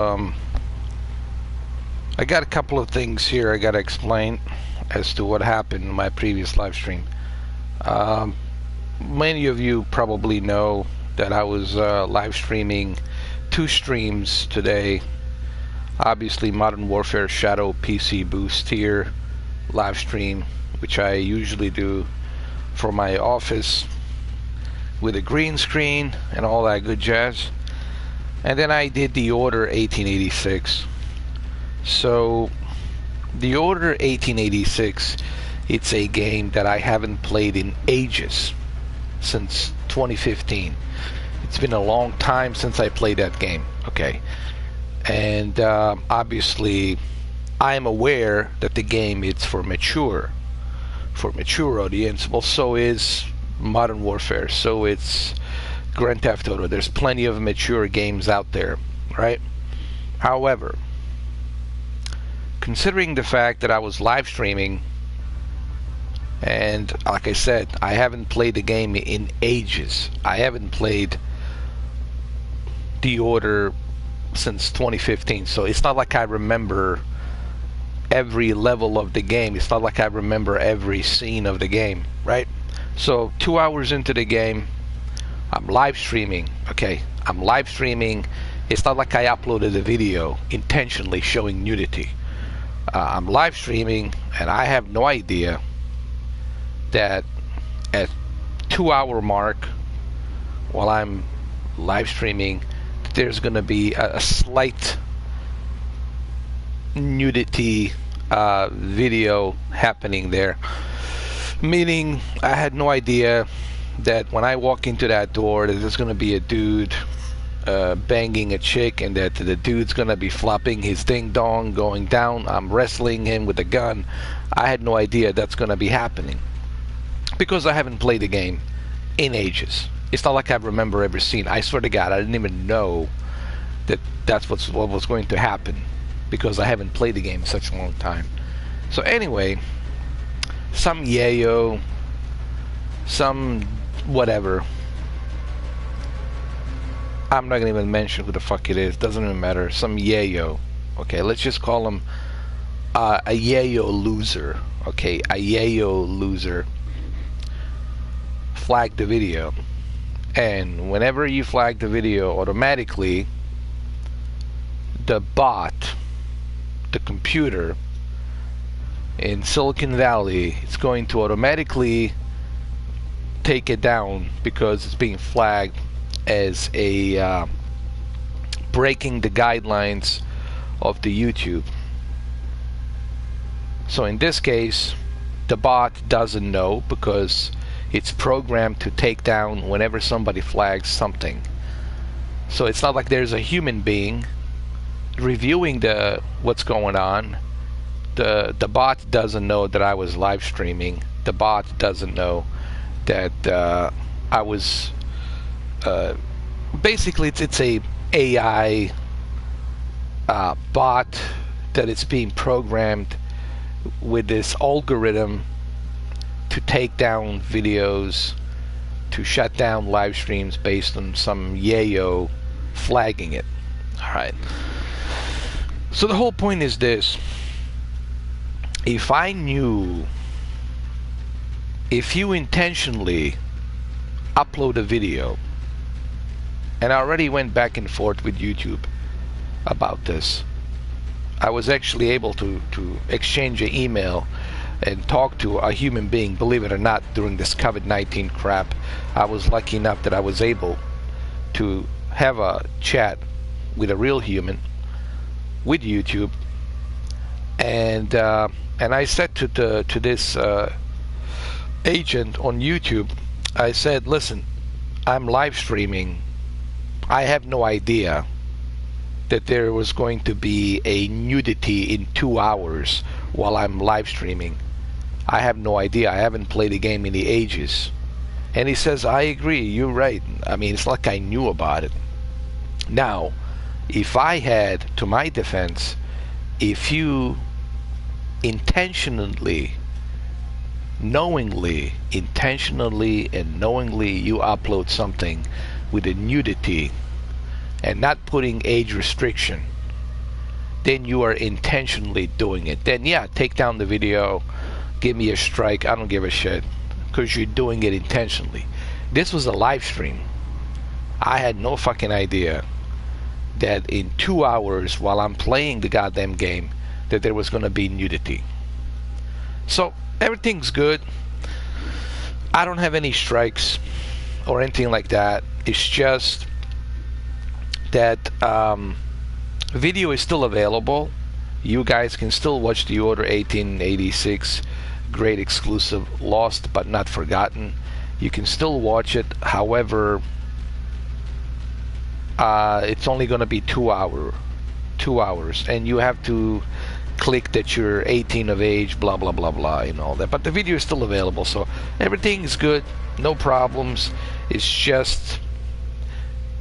Um, I got a couple of things here I got to explain as to what happened in my previous live stream. Many of you probably know that I was live streaming 2 streams today. Obviously, Modern Warfare Shadow PC Boost here live stream, which I usually do for my office with a green screen and all that good jazz. And then I did the Order 1886. So the Order 1886, it's a game that I haven't played in ages, since 2015. It's been a long time since I played that game. Okay, and obviously I'm aware that the game is for mature audience. Well, so is Modern Warfare, so it's Grand Theft Auto. There's plenty of mature games out there, right? However, considering the fact that I was live streaming, and like I said, I haven't played the game in ages. I haven't played the Order since 2015, so it's not like I remember every level of the game. It's not like I remember every scene of the game, right? So 2 hours into the game, I'm live streaming. Okay, I'm live streaming. It's not like I uploaded a video intentionally showing nudity. I'm live streaming, and I have no idea that at 2 hour mark, while I'm live streaming, there's going to be a slight nudity video happening there. Meaning, I had no idea that when I walk into that door, that there's going to be a dude banging a chick, and that the dude's going to be flopping his ding dong, going down. I'm wrestling him with a gun. I had no idea that's going to be happening, because I haven't played the game in ages. It's not like I remember every scene. I swear to God, I didn't even know that that's what was going to happen, because I haven't played the game in such a long time. So anyway, some yayo, some whatever. I'm not gonna even mention who the fuck it is. Doesn't even matter. Some yayo. Okay, let's just call him a yayo loser. Okay, a yayo loser flagged the video. And whenever you flag the video, automatically the bot, the computer in Silicon Valley, it's going to automatically take it down, because it's being flagged as a breaking the guidelines of the YouTube. So in this case, the bot doesn't know, because it's programmed to take down whenever somebody flags something. So it's not like there's a human being reviewing what's going on. The bot doesn't know that I was live streaming. The bot doesn't know that I was basically it's a AI bot that it's being programmed with this algorithm to take down videos, to shut down live streams based on some yayo flagging it. Alright. So the whole point is this. If I knew, if you intentionally upload a video, and I already went back and forth with YouTube about this, I was actually able to exchange an email and talk to a human being. Believe it or not, during this COVID-19 crap, I was lucky enough that I was able to have a chat with a real human with YouTube, and I said to this agent on YouTube, I said, listen, I'm live streaming. I have no idea that there was going to be a nudity in 2 hours while I'm live streaming. I have no idea. I haven't played the game in the ages. And he says, I agree, you're right. I mean, it's like I knew about it. Now, if I had, to my defense, if you intentionally, knowingly and knowingly you upload something with a nudity and not putting age restriction, then you are intentionally doing it. Then yeah, take down the video, give me a strike, I don't give a shit, because you're doing it intentionally. This was a live stream. I had no fucking idea that in 2 hours while I'm playing the goddamn game that there was going to be nudity. So everything's good. I don't have any strikes or anything like that. It's just that video is still available. You guys can still watch the Order 1886, great exclusive, lost but not forgotten. You can still watch it. However, it's only going to be 2 hours, and you have to click that you're 18 of age, blah blah blah blah, and all that. But the video is still available, so everything is good, no problems. It's just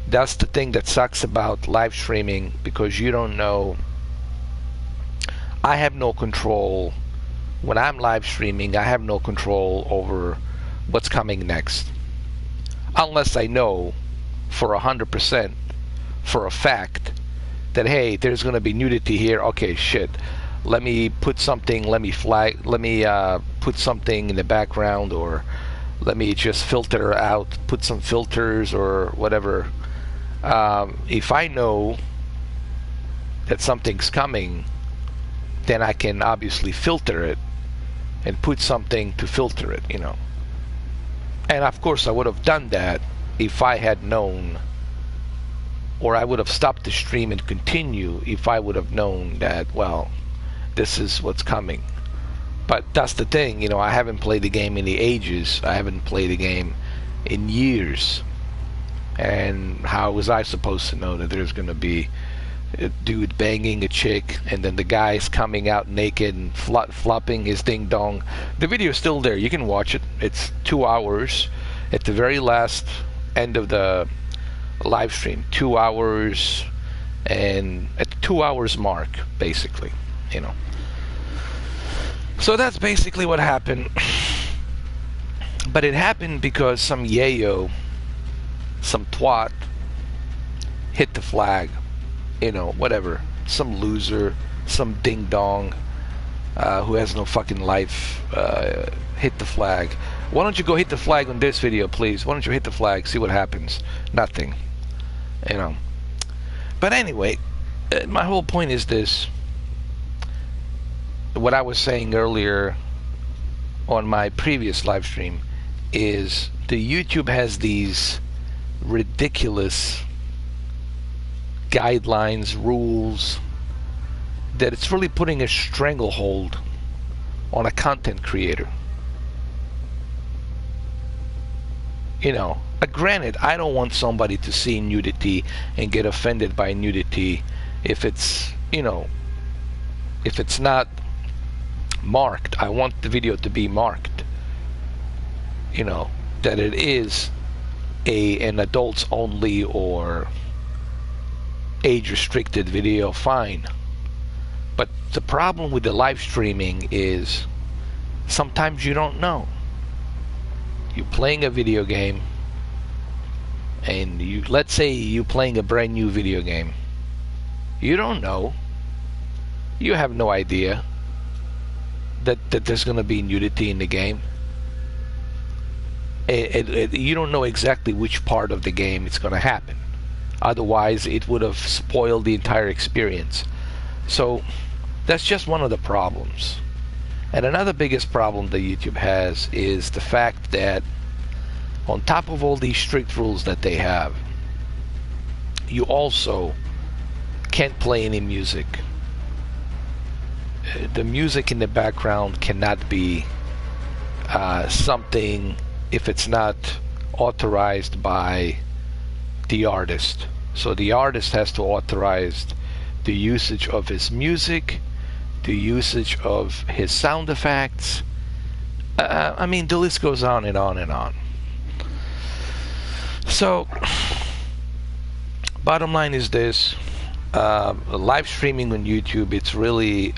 that's the thing that sucks about live streaming, because you don't know. I have no control when I'm live streaming. I have no control over what's coming next, unless I know for 100% for a fact that, hey, there's going to be nudity here. Okay, shit, let me put something, let me put something in the background, or let me just filter out, put some filters or whatever. If I know that something's coming, then I can obviously filter it and put something to filter it, you know. And of course I would have done that if I had known, or I would have stopped the stream and continue if I would have known that, well, this is what's coming. But that's the thing, you know, I haven't played the game in the ages. I haven't played the game in years. And how was I supposed to know that there's going to be a dude banging a chick and then the guy's coming out naked and flopping his ding dong? The video is still there. You can watch it. It's 2 hours. At the very last end of the live stream, 2 hours, and at the 2 hours mark, basically, you know. So that's basically what happened. But it happened because some yayo, some twat, hit the flag, you know, whatever, some loser, some ding dong who has no fucking life, hit the flag. Why don't you go hit the flag on this video, please? Why don't you hit the flag, see what happens? Nothing, you know. But anyway, my whole point is this. What I was saying earlier on my previous live stream is the YouTube has these ridiculous guidelines, rules, that it's really putting a stranglehold on a content creator. You know, granted, I don't want somebody to see nudity and get offended by nudity if it's, you know, if it's not marked. I want the video to be marked, you know, that it is an adults only or age restricted video, fine. But the problem with the live streaming is sometimes you don't know. You're playing a video game, and let's say you're playing a brand new video game. You don't know. You have no idea that there's going to be nudity in the game. You don't know exactly which part of the game it's going to happen. Otherwise, it would have spoiled the entire experience. So that's just one of the problems. And another biggest problem that YouTube has is the fact that on top of all these strict rules that they have, you also can't play any music. The music in the background cannot be something if it's not authorized by the artist. So the artist has to authorize the usage of his music, the usage of his sound effects. I mean, the list goes on and on and on. So bottom line is this: live streaming on YouTube, it's really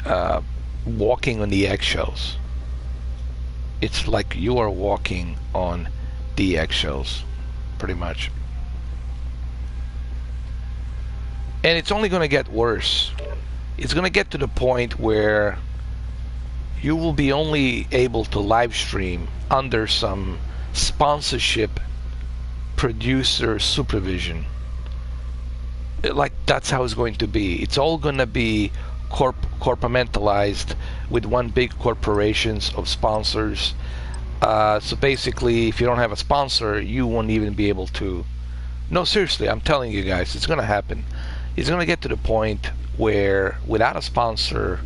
walking on the eggshells. It's like you are walking on the eggshells, pretty much. And it's only going to get worse it's gonna get to the point where you will be only able to live stream under some sponsorship producer supervision. Like, that's how it's going to be. It's all gonna be corporamentalized with one big corporations of sponsors. So basically, if you don't have a sponsor, you won't even be able to. No, seriously, I'm telling you guys, it's gonna happen. It's gonna get to the point where, without a sponsor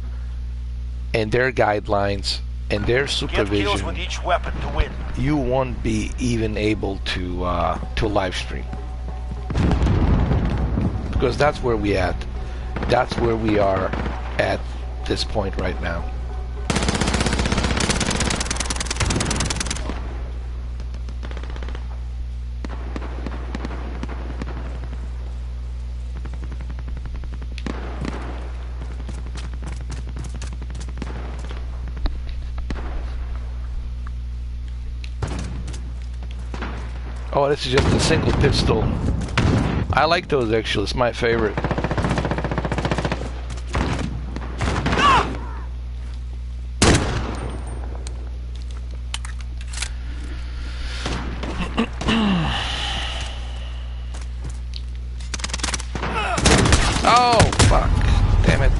and their guidelines and their supervision, get kills with each weapon to win. You won't be even able to live stream, because that's where we at. That's where we are at this point right now. Oh, this is just a single pistol. I like those actually, it's my favorite. Oh, fuck. Damn it.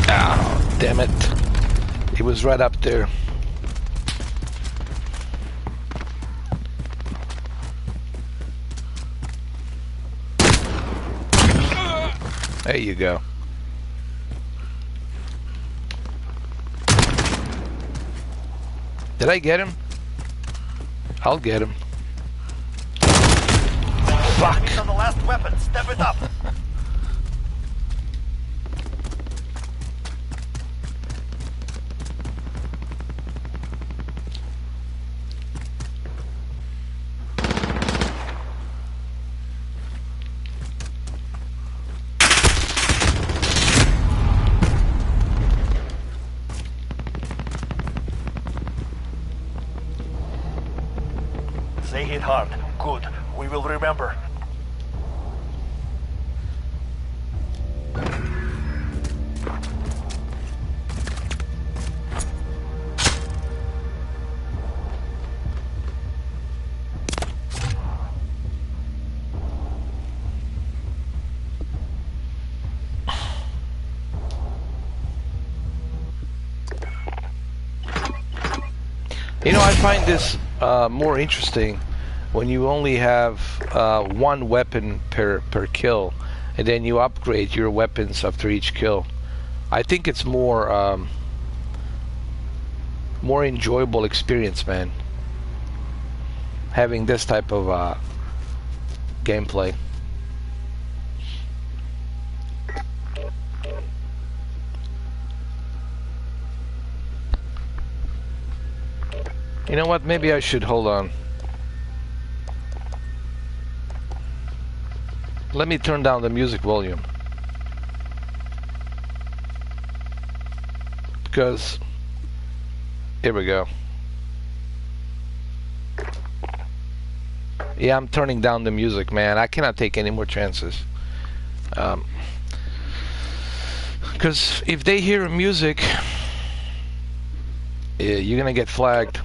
Oh, damn it. He was right up there. There you go. Did I get him? I'll get him. Fuck. He's on the last weapon. Step it up. They hit hard. Good. We will remember. You know, I find this more interesting when you only have one weapon per kill, and then you upgrade your weapons after each kill. I think it's more enjoyable experience, man, having this type of gameplay. You know what? Maybe I should hold on. Let me turn down the music volume, because here we go. Yeah, I'm turning down the music, man. I cannot take any more chances. Because if they hear music, yeah, you're gonna get flagged.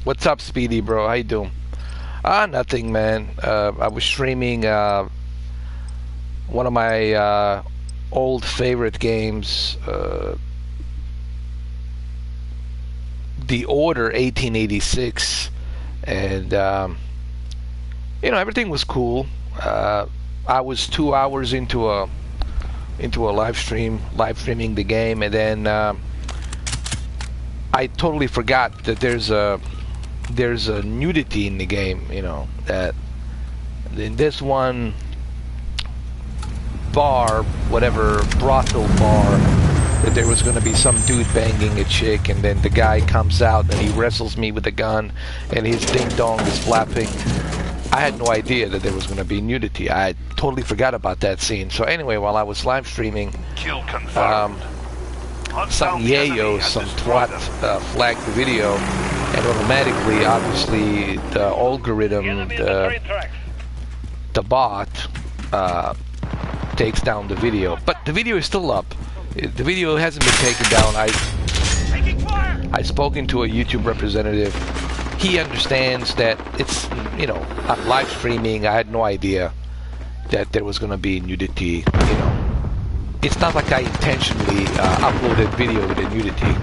What's up, Speedy, bro? How you doing? Nothing, man. I was streaming one of my old favorite games, The Order 1886, and you know, everything was cool. I was 2 hours into a live streaming the game, and then I totally forgot that there's a nudity in the game, you know, that in this one bar, whatever brothel bar, that there was going to be some dude banging a chick, and then the guy comes out and he wrestles me with a gun, and his ding dong is flapping. I had no idea that there was going to be nudity. I totally forgot about that scene. So anyway, while I was live streaming, Kill confirmed. some yayo, some twat flagged the video, and automatically, obviously, the algorithm, the bot, takes down the video. But the video is still up. The video hasn't been taken down. I've spoken to a YouTube representative. He understands that it's, you know, I'm live streaming. I had no idea that there was going to be nudity, you know. It's not like I intentionally uploaded video with the nudity.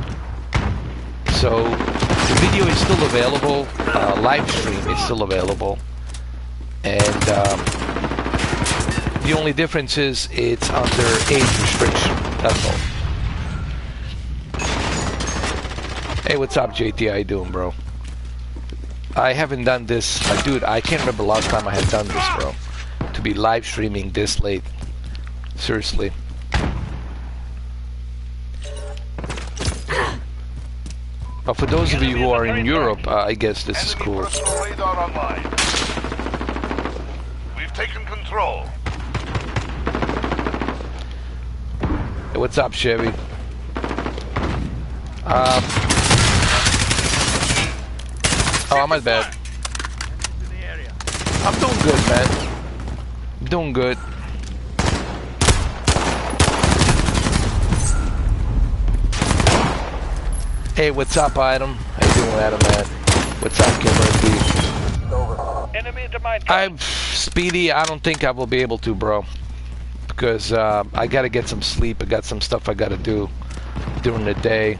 So the video is still available. Live stream is still available. And the only difference is it's under age restriction. That's all. Hey, what's up, JT? How you doing, bro? I haven't done this. Dude, I can't remember last time I had done this, bro. To be live streaming this late. Seriously. But for those of you who are in Europe, I guess this is cool. We've taken control. Hey, what's up, Chevy? Oh, my bad. I'm doing good, man. I'm doing good. Hey, what's up, Adam? How you doing, Adam, man? What's up, Kimberly? I'm Speedy. I don't think I will be able to, bro. Because I gotta get some sleep. I got some stuff I gotta do during the day.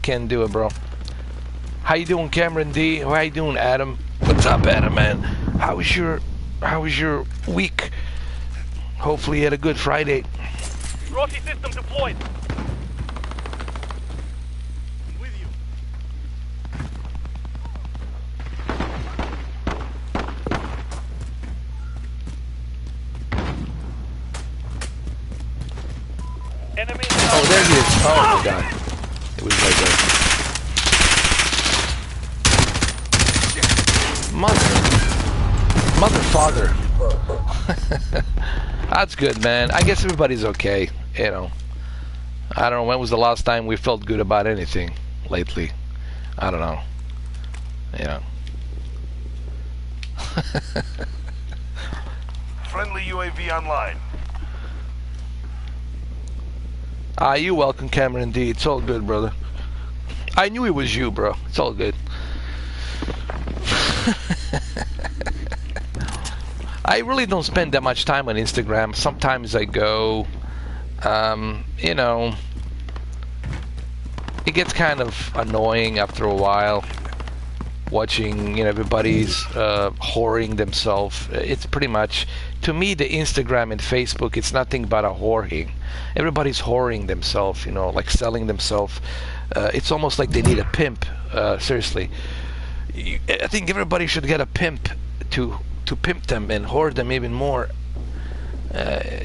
Can't do it, bro. How you doing, Cameron D? How you doing, Adam? What's up, Adam, man? How was your week? Hopefully you had a good Friday. Rossi system deployed. With you. Enemy. Oh, there he is. Oh my God. It was right there. Mother, father. That's good, man. I guess everybody's okay, you know. I don't know, when was the last time we felt good about anything lately? I don't know. You know. Friendly UAV online. You're welcome, Cameron D. It's all good, brother. I knew it was you, bro. It's all good. I really don't spend that much time on Instagram. Sometimes I go, you know, it gets kind of annoying after a while watching, you know, everybody's whoring themselves. It's pretty much, to me, the Instagram and Facebook, it's nothing but a whoring. Everybody's whoring themselves, you know, like selling themselves. It's almost like they need a pimp, seriously. I think everybody should get a pimp to pimp them and whore them even more,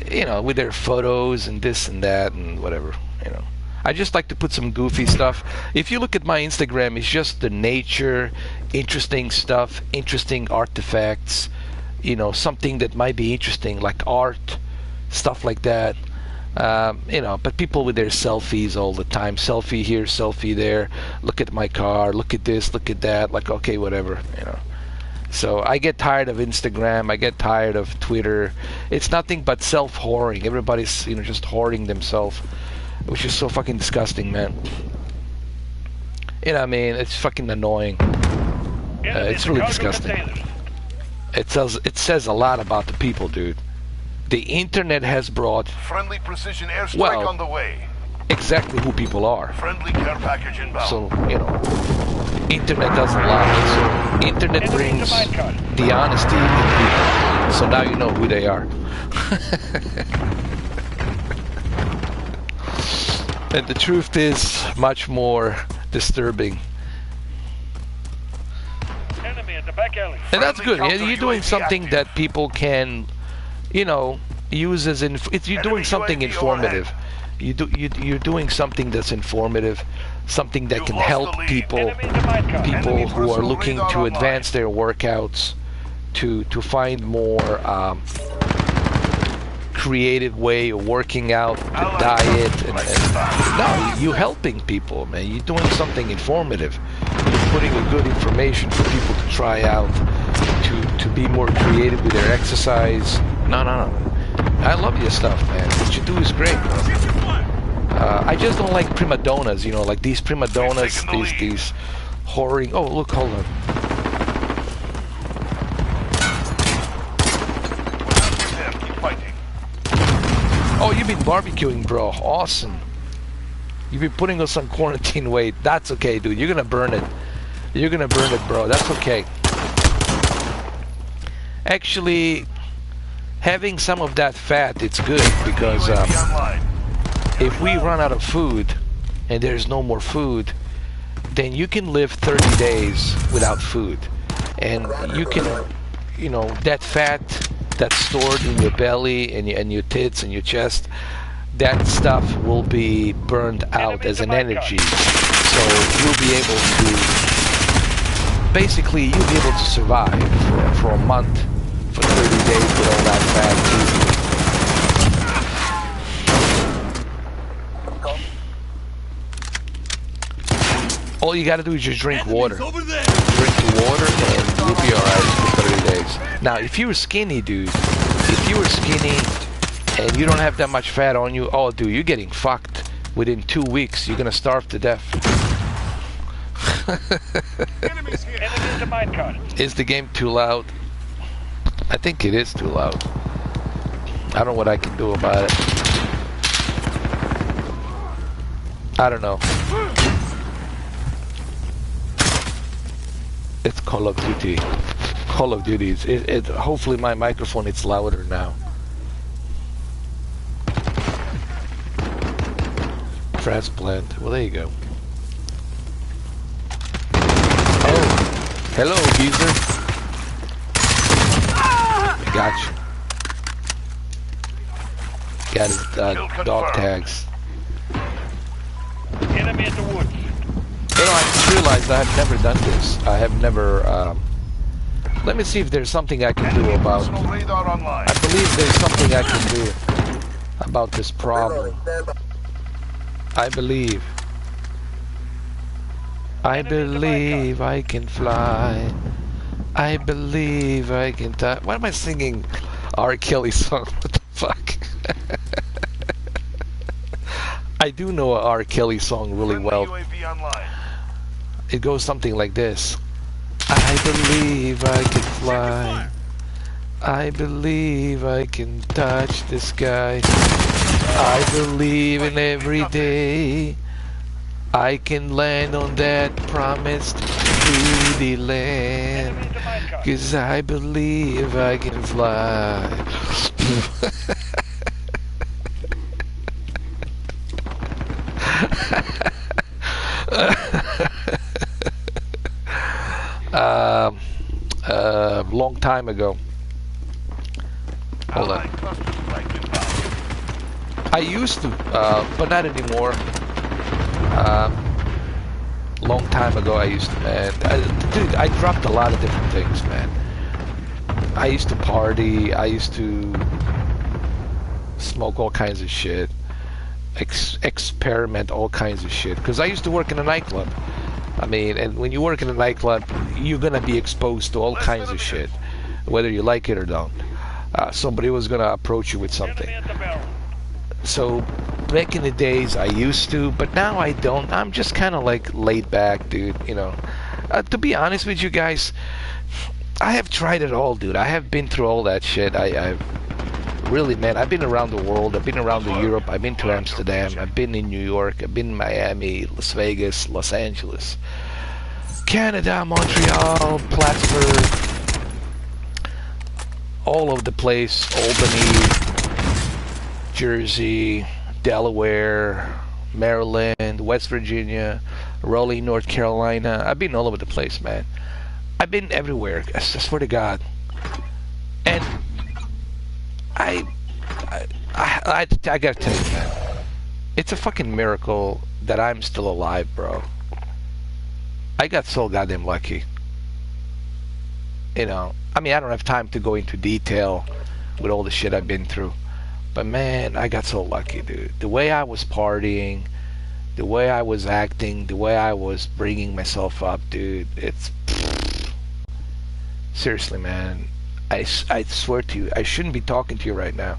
you know, with their photos and this and that and whatever, you know. I just like to put some goofy stuff. If you look at my Instagram, it's just the nature, interesting stuff, interesting artifacts, you know, something that might be interesting, like art, stuff like that. You know, but people with their selfies all the time, selfie here, selfie there, look at my car, look at this, look at that, like, okay, whatever, you know. So I get tired of Instagram, I get tired of Twitter. It's nothing but self-whoring. Everybody's, you know, just whoring themselves, which is so fucking disgusting, man. You know what I mean? It's fucking annoying. It's really disgusting. It says a lot about the people, dude. The internet has brought Friendly precision airstrike on the way. Exactly who people are. Friendly care package inbound. So, you know, internet doesn't lie. So internet brings the honesty in people. So now you know who they are. And the truth is much more disturbing. Enemy at the back alley. And that's good. You're doing something that people can, you know, uses you're doing something informative. You're doing something that's informative, something that can help people who are looking to advance their workouts, to find more creative way of working out, the diet, and no, you're helping people, man. You're doing something informative. You're putting a good information for people to try out, to be more creative with their exercise. No. I love your stuff, man. What you do is great, bro. I just don't like prima donnas, you know, like these prima donnas, these whoring. Oh, look, hold on. Oh, you've been barbecuing, bro. Awesome. You've been putting on some quarantine weight. That's okay, dude. You're gonna burn it. You're gonna burn it, bro. That's okay. Actually, having some of that fat, it's good because if we run out of food and there's no more food, then you can live 30 days without food. And you can, you know, that fat that's stored in your belly and your tits and your chest, that stuff will be burned out as an energy. So you'll be able to, basically, you'll be able to survive for a month, for 30 days with all that fat too. All you gotta do is just drink water. Drink the water and you'll be alright for 30 days. Now, if you were skinny, dude, if you were skinny and you don't have that much fat on you, oh, dude, you're getting fucked. Within 2 weeks, you're gonna starve to death. Is the game too loud? I think it is too loud. I don't know what I can do about it. I don't know. It's Call of Duty. Call of Duty. Hopefully my microphone is louder now. Transplant. Well, there you go. Oh, hello, geezer. Gotcha. Got his dog tags. Enemy in the woods. You know, I just realized I have never done this. I have never. Let me see if there's something I can do about. I believe there's something I can do about this problem. I believe I can fly. I believe I can touch. Why am I singing R. Kelly song? What the fuck? I do know a R. Kelly song really well. It goes something like this. I believe I can fly. I believe I can touch the sky. I believe in every day I can land on that promised beauty land. 'Cause I believe I can fly. Long time ago. Hold on. I used to, but not anymore. Long time ago I used to, man. Dude, I dropped a lot of different things, man. I used to party. I used to smoke all kinds of shit. Experiment all kinds of shit. Because I used to work in a nightclub. I mean, and when you work in a nightclub, you're gonna be exposed to all kinds of shit, whether you like it or don't. Somebody was gonna approach you with something. So back in the days, I used to, but now I don't. I'm just kind of like laid back, dude. You know, to be honest with you guys, I have tried it all, dude. I have been through all that shit. I've really, man, I've been around the world. I've been around Europe. I've been to Amsterdam. I've been in New York. I've been in Miami, Las Vegas, Los Angeles, Canada, Montreal, Plattsburgh, all over the place, Albany, Jersey, Delaware, Maryland, West Virginia, Raleigh, North Carolina. I've been all over the place, man. I've been everywhere. I swear to God. And I gotta tell you, man, it's a fucking miracle that I'm still alive, bro. I got so goddamn lucky. You know, I mean, I don't have time to go into detail with all the shit I've been through, but man, I got so lucky, dude. The way I was partying, the way I was acting, the way I was bringing myself up, dude, it's seriously, man. I swear to you, I shouldn't be talking to you right now.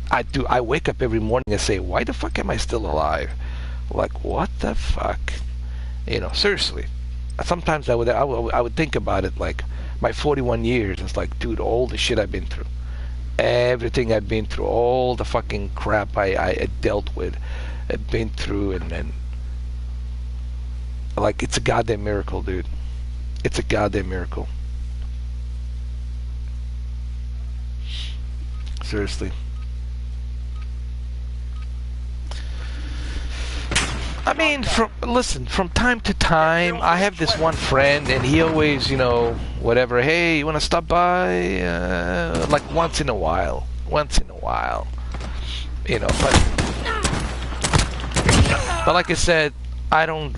I wake up every morning and say, why the fuck am I still alive? Like, what the fuck? You know, seriously. Sometimes I would think about it, like my 41 years. It's like, dude, all the shit I've been through, everything I've been through, all the fucking crap I dealt with, I've been through, and like, it's a goddamn miracle, dude. It's a goddamn miracle. Seriously. I mean, listen, from time to time, I have this one friend, and he always, you know, whatever, hey, you want to stop by? Like, once in a while. Once in a while. You know, but like I said, I don't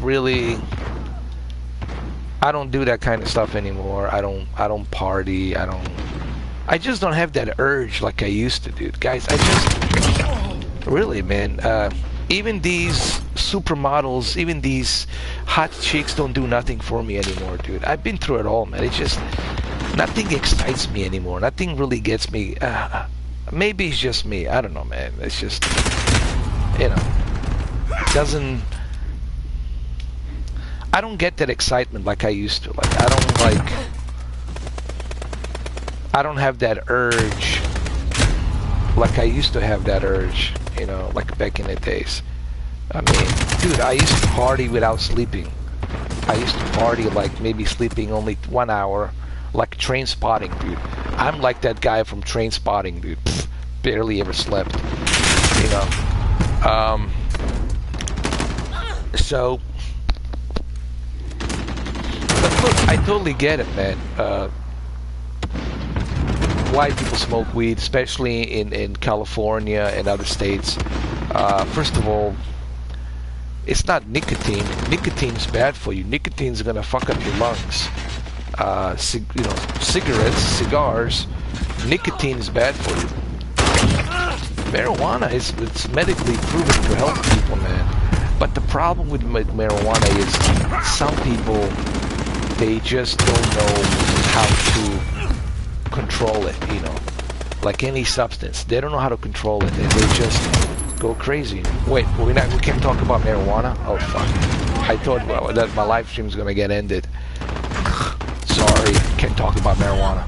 do that kind of stuff anymore. I don't party. I just don't have that urge like I used to, dude. Guys, really, man, even these supermodels, even these hot chicks don't do nothing for me anymore, dude. I've been through it all, man. It's just, nothing excites me anymore. Nothing really gets me. Maybe it's just me. I don't know, man. It's just, you know, I don't get that excitement like I used to. Like, I don't have that urge like I used to have that urge, you know, like back in the days. I mean, dude, I used to party without sleeping. I used to party like maybe sleeping only 1 hour, like Train Spotting, dude. I'm like that guy from Train Spotting, dude. Pfft, barely ever slept, you know. So, but look, I totally get it, man. Why people smoke weed, especially in California and other states. First of all, it's not nicotine. Nicotine's bad for you. Nicotine's gonna fuck up your lungs. You know, cigarettes, cigars, nicotine is bad for you. Marijuana it's medically proven to help people, man. But the problem with marijuana is some people, they just don't know how to control it, you know, like any substance. They don't know how to control it, and they just go crazy. Wait, we can't talk about marijuana? Oh fuck! I thought that my live stream is gonna get ended. Sorry, can't talk about marijuana.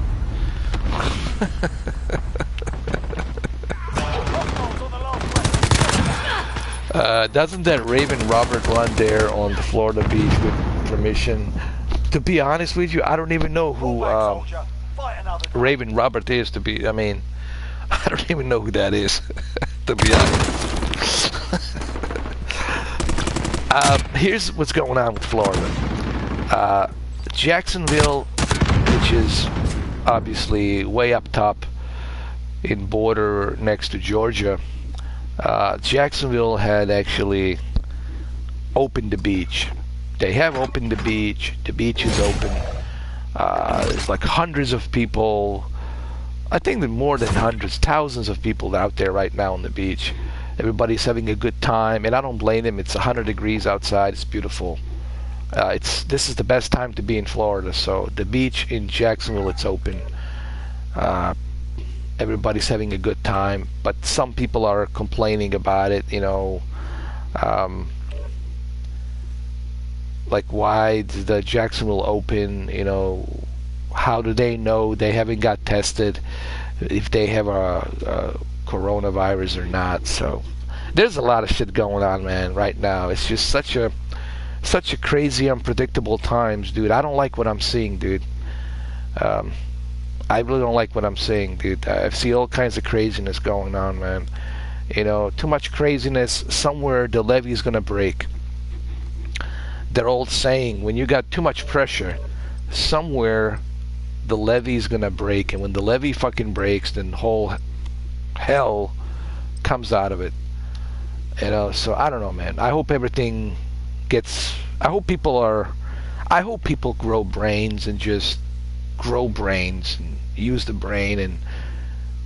Doesn't that Raven Robert run there on the Florida beach with permission? To be honest with you, I don't even know who Raven Robert is, to be, I mean, I don't even know who that is, to be honest. Here's what's going on with Florida. Jacksonville, which is obviously way up top in border next to Georgia, Jacksonville had actually opened the beach. They have opened the beach. The beach is open. There's like hundreds of people. I think that more than hundreds, thousands of people out there right now on the beach. Everybody's having a good time, and I don't blame them. It's 100 degrees outside. It's beautiful. This is the best time to be in Florida. So the beach in Jacksonville, it's open. Everybody's having a good time, but some people are complaining about it. You know, like, why is the Jacksonville open? You know, how do they know? They haven't got tested if they have a coronavirus or not. So there's a lot of shit going on, man, right now. It's just such a crazy, unpredictable times, dude. I don't like what I'm seeing, dude. I really don't like what I'm seeing, dude. I see all kinds of craziness going on, man. You know, too much craziness. Somewhere the levee is gonna break. They're old saying, when you got too much pressure, somewhere the levee is gonna break, and when the levee fucking breaks, then whole hell comes out of it. You know, so I don't know, man. I hope everything gets. I hope people grow brains and just grow brains and use the brain. And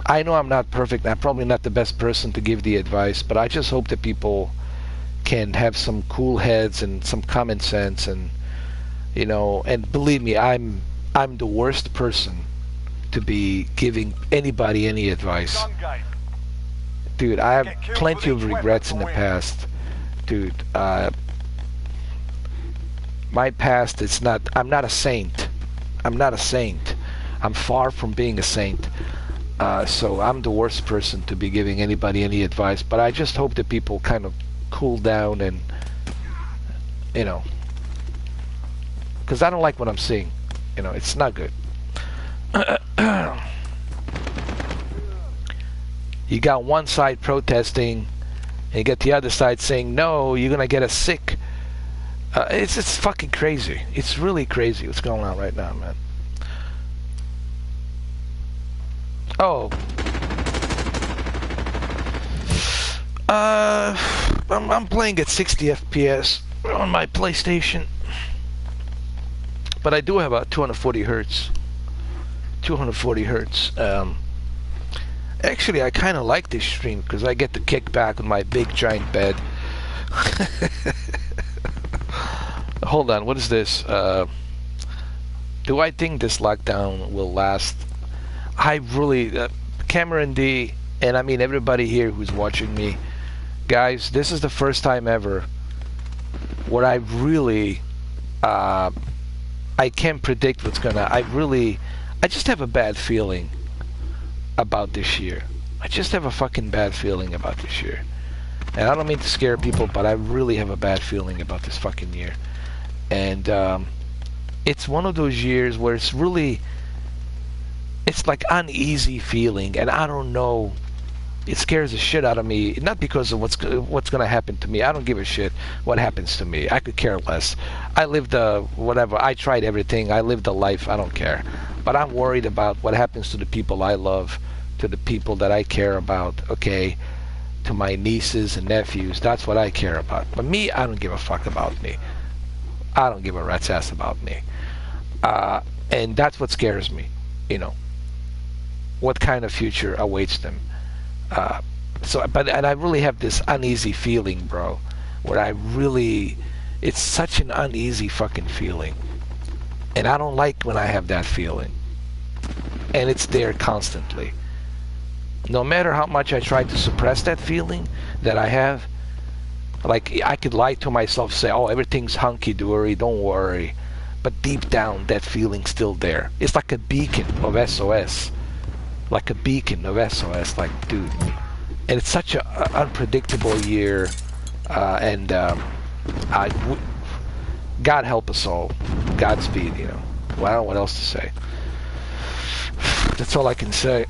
I know I'm not perfect. I'm probably not the best person to give the advice, but I just hope that people can have some cool heads and some common sense. And you know, and believe me, I'm the worst person to be giving anybody any advice. Dude, I have plenty of regrets in the past. Dude, my past, I'm not a saint. I'm not a saint. I'm far from being a saint. So I'm the worst person to be giving anybody any advice. But I just hope that people kind of cool down and, you know, because I don't like what I'm seeing. You know, it's not good. You got one side protesting, and you get the other side saying, no, you're going to get us sick. It's fucking crazy. It's really crazy what's going on right now, man. Oh. I'm playing at 60 FPS on my PlayStation. But I do have a 240 hertz. 240 hertz. Actually, I kind of like this stream because I get to kick back with my big giant bed. Hold on, what is this? Do I think this lockdown will last? I really, Cameron D, and I mean everybody here who's watching me, guys, this is the first time ever where I really, I can't predict what's gonna. I just have a bad feeling about this year. I just have a fucking bad feeling about this year. And I don't mean to scare people, but I really have a bad feeling about this fucking year. And it's one of those years where it's like uneasy feeling, and I don't know. It scares the shit out of me, not because of what's going to happen to me. I don't give a shit what happens to me. I could care less. I lived whatever. I tried everything. I lived a life. I don't care. But I'm worried about what happens to the people I love, to the people that I care about, okay, to my nieces and nephews. That's what I care about. But me, I don't give a fuck about me. I don't give a rat's ass about me. And that's what scares me, you know. What kind of future awaits them? And I really have this uneasy feeling, bro, where it's such an uneasy fucking feeling. And I don't like when I have that feeling. And it's there constantly. No matter how much I try to suppress that feeling that I have, like I could lie to myself, say, oh, everything's hunky-dory, don't worry. But deep down, that feeling's still there. It's like a beacon of SOS. Like a beacon of SOS, like, dude. And it's such an unpredictable year. God help us all. Godspeed, you know. Well, I don't know what else to say. That's all I can say.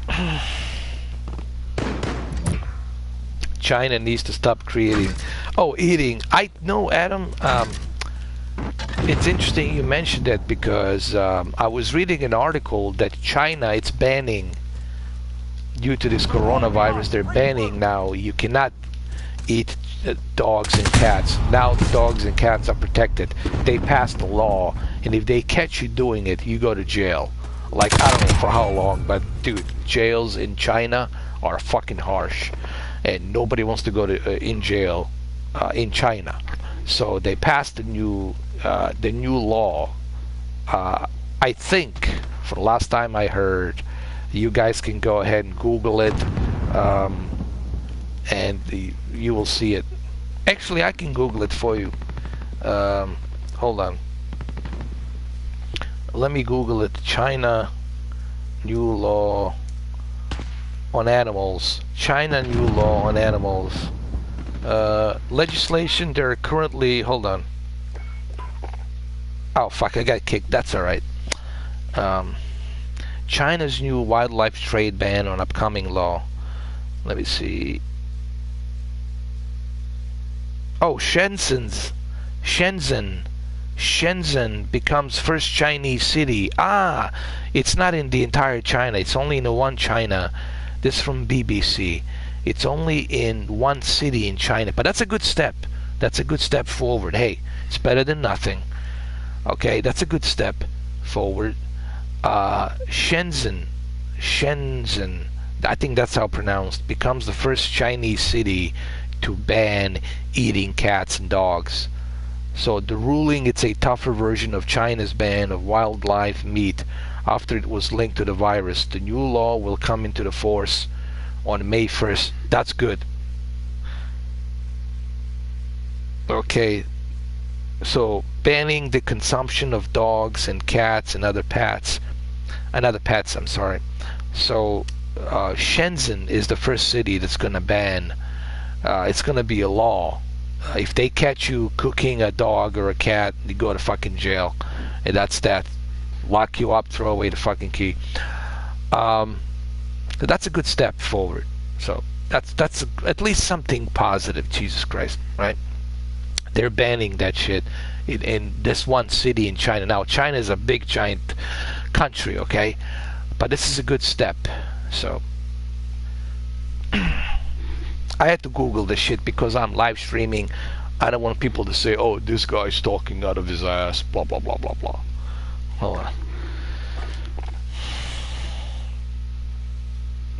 China needs to stop creating. Oh, eating. I know, Adam. It's interesting you mentioned that because I was reading an article that China, it's banning, due to this coronavirus, they're banning now. You cannot eat dogs and cats. Now the dogs and cats are protected. They passed a law, and if they catch you doing it, you go to jail. Like, I don't know for how long, but dude, jails in China are fucking harsh, and nobody wants to go to in jail in China. So they passed the new law. I think, for the last time I heard, you guys can go ahead and Google it, and you will see it. Actually, I can Google it for you. Hold on. Let me Google it. China new law on animals. China new law on animals. Legislation, there are currently... Hold on. Oh, fuck, I got kicked. That's alright. China's new wildlife trade ban on upcoming law. Let me see. Oh, Shenzhen becomes first Chinese city. Ah, it's not in the entire China. It's only in the one China This is from BBC. It's only in one city in China, but that's a good step. That's a good step forward. Hey, it's better than nothing. Okay, that's a good step forward. Shenzhen, I think that's how pronounced, becomes the first Chinese city to ban eating cats and dogs. So the ruling, it's a tougher version of China's ban of wildlife meat after it was linked to the virus. The new law will come into the force on May 1st. That's good. Okay, so banning the consumption of dogs and cats and other pets. I'm sorry. So Shenzhen is the first city that's going to ban. It's going to be a law. If they catch you cooking a dog or a cat, you go to fucking jail. And that's that. Lock you up, throw away the fucking key. That's a good step forward. So that's at least something positive. Jesus Christ, right? They're banning that shit in this one city in China. Now, China is a big, giant country, okay? But this is a good step. So I had to Google this shit because I'm live streaming. I don't want people to say, oh, this guy's talking out of his ass, blah, blah, blah, blah, blah. Hold on.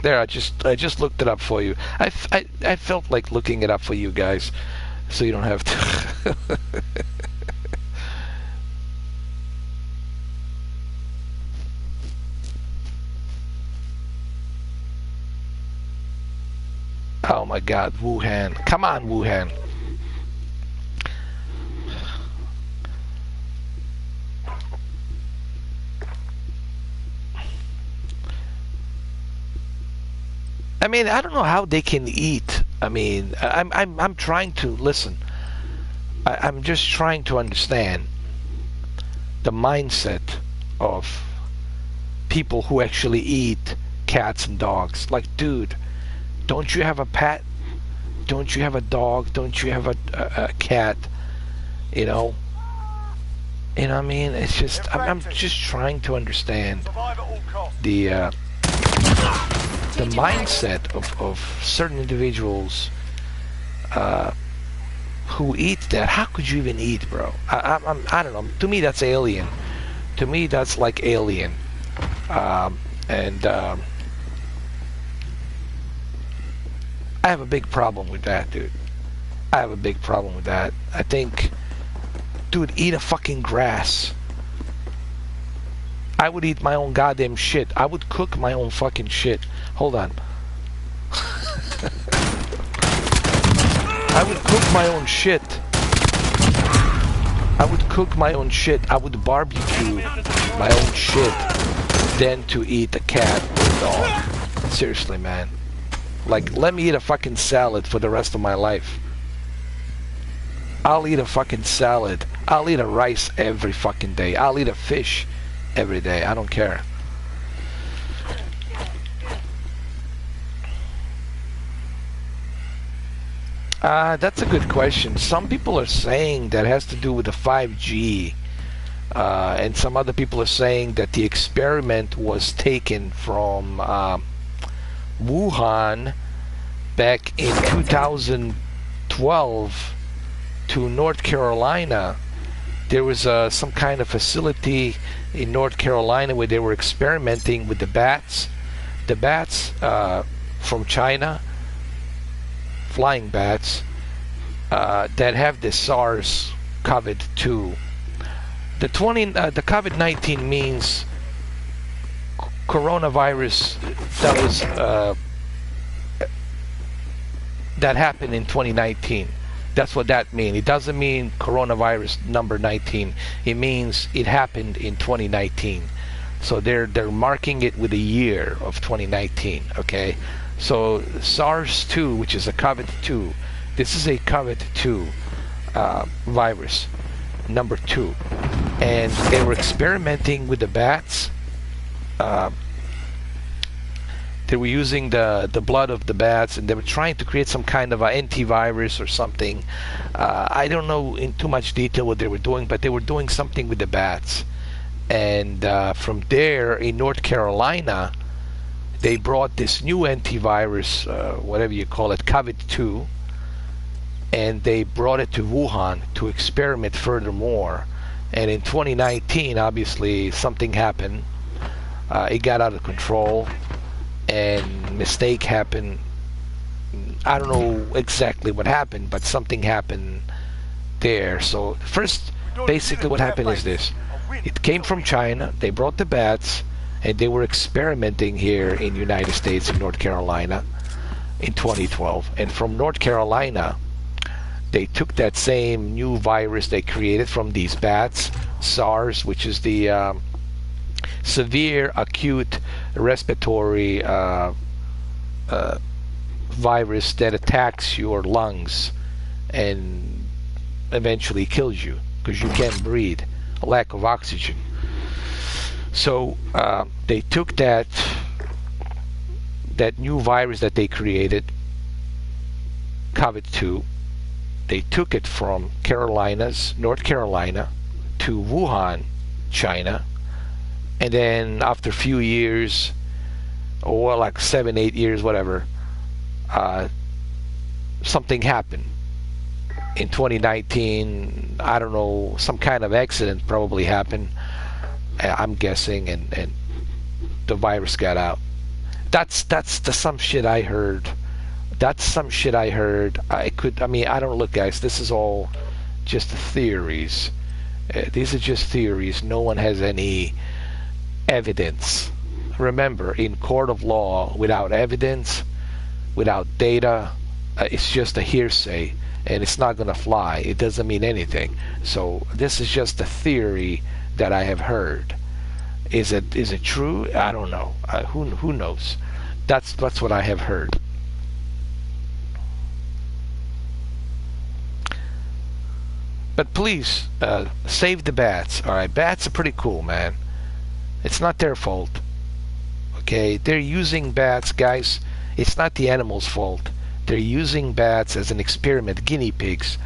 There, I just looked it up for you. I felt like looking it up for you guys, so you don't have to. Oh my God, Wuhan! Come on, Wuhan! I mean, I don't know how they can eat. I mean, I'm trying to listen. I'm just trying to understand the mindset of people who actually eat cats and dogs. Like, dude, don't you have a pet? Don't you have a dog? Don't you have a cat? You know? You know what I mean? It's just, I'm just trying to understand the mindset of certain individuals who eat that. How could you even eat, bro? I don't know. To me, that's alien. To me, that's like alien. I have a big problem with that, dude. I have a big problem with that. I think, dude, eat a fucking grass. I would eat my own goddamn shit. I would cook my own fucking shit. Hold on. I would cook my own shit. I would cook my own shit. I would barbecue my own shit than to eat a cat or a dog. Seriously, man. Like, let me eat a fucking salad for the rest of my life. I'll eat a fucking salad. I'll eat a rice every fucking day. I'll eat a fish every day. I don't care. That's a good question. Some people are saying that has to do with the 5G. And some other people are saying that the experiment was taken from Wuhan back in 2012 to North Carolina. There was some kind of facility in North Carolina where they were experimenting with the bats. The bats from China, flying bats, that have the SARS-CoV-2. The COVID-19 means coronavirus that was that happened in 2019. That's what that means. It doesn't mean coronavirus number 19. It means it happened in 2019. So they're marking it with a year of 2019. Okay. So SARS-2, which is a COVID-2, this is a COVID-2 virus, number 2, and they were experimenting with the bats. They were using the blood of the bats, and they were trying to create some kind of an antivirus or something. I don't know in too much detail what they were doing, but they were doing something with the bats. And from there, in North Carolina, they brought this new antivirus, whatever you call it, COVID-2, and they brought it to Wuhan to experiment furthermore. And in 2019, obviously, something happened. It got out of control, and mistake happened. I don't know exactly what happened, but something happened there. So first, basically what happened is this. It came from China. They brought the bats, and they were experimenting here in the United States, in North Carolina, in 2012. And from North Carolina, they took that same new virus they created from these bats, SARS, which is the severe acute respiratory virus that attacks your lungs and eventually kills you because you can't breathe, a lack of oxygen. So they took that new virus that they created, COVID-2, they took it from North Carolina, to Wuhan, China, and then after a few years, or like 7-8 years, whatever, something happened. In 2019, I don't know, some kind of accident probably happened, I'm guessing, and the virus got out. That's some shit I heard. That's some shit I heard. I don't look, guys, this is all just theories. These are just theories. No one has any evidence. Remember, in court of law, without evidence, without data, it's just a hearsay, and it's not going to fly. It doesn't mean anything. So this is just a theory that I have heard. Is it true? I don't know. Who knows? That's what I have heard. But please, save the bats. All right, bats are pretty cool, man. It's not their fault. Okay, they're using bats, guys. It's not the animal's fault. They're using bats as an experiment, guinea pigs,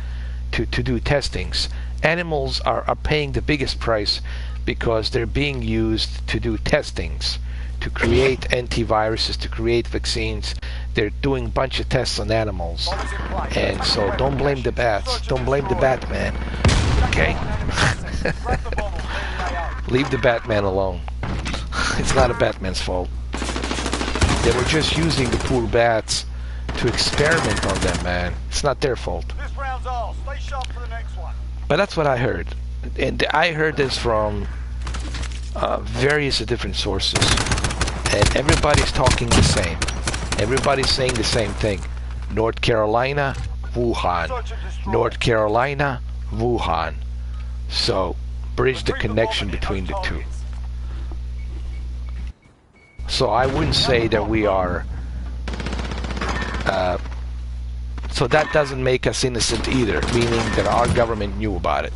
to do testings. Animals are paying the biggest price because they're being used to do testings, to create antiviruses, to create vaccines. They're doing a bunch of tests on animals. And so don't blame the bats. Don't blame the Batman. Okay? Leave the Batman alone. It's not a Batman's fault. They were just using the poor bats to experiment on them, man. It's not their fault. But that's what I heard. And I heard this from various different sources. And everybody's talking the same. Everybody's saying the same thing. North Carolina, Wuhan. North Carolina, Wuhan. So, bridge the connection between the two. So I wouldn't say that we are... so that doesn't make us innocent either, meaning that our government knew about it.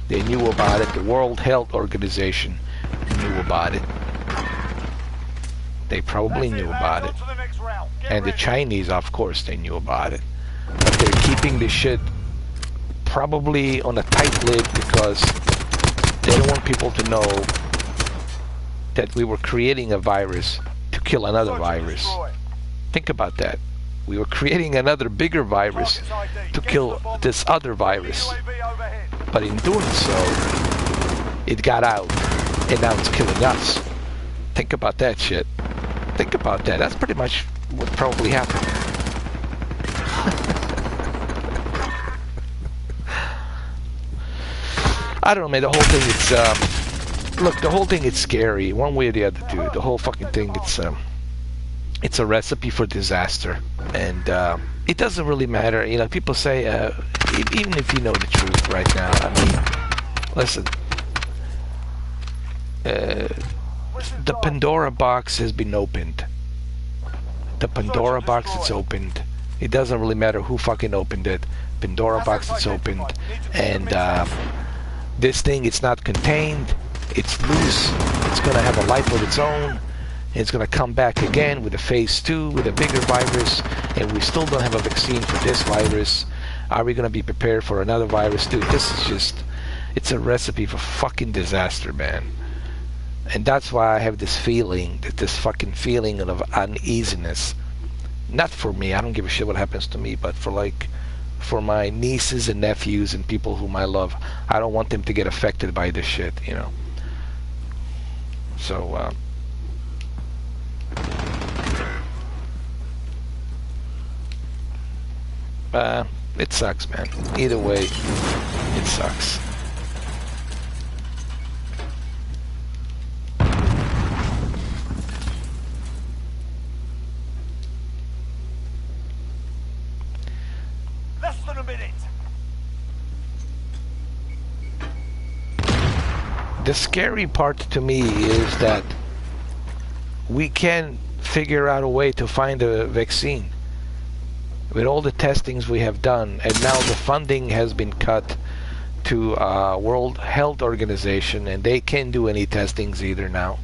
They knew about it. The World Health Organization knew about it. They probably knew about it. And the Chinese, of course, they knew about it. But they're keeping this shit probably on a tight lid because they don't want people to know that we were creating a virus to kill another virus. Think about that. We were creating another bigger virus to kill this other virus. But in doing so, it got out, and now it's killing us. Think about that shit. Think about that. That's pretty much what probably happened. I don't know, man. The whole thing, it's look, the whole thing is scary, one way or the other, dude. The whole fucking thing, it's a recipe for disaster, and it doesn't really matter. You know, people say, even if you know the truth right now, I mean, listen, the Pandora box has been opened. The Pandora box, it's opened. It doesn't really matter who fucking opened it. Pandora box, it's opened, and this thing, it's not contained. It's loose. It's gonna have a life of its own. It's gonna come back again with a phase 2, with a bigger virus, and we still don't have a vaccine for this virus. Are we gonna be prepared for another virus? Dude, this is just, it's a recipe for fucking disaster, man. And that's why I have this feeling, this fucking feeling of uneasiness. Not for me, I don't give a shit what happens to me, but for my nieces and nephews and people whom I love. I don't want them to get affected by this shit, you know. So, it sucks, man. Either way, it sucks. Less than a minute. The scary part to me is that we can figure out a way to find a vaccine. With all the testings we have done, and now the funding has been cut to World Health Organization, and they can't do any testings either now.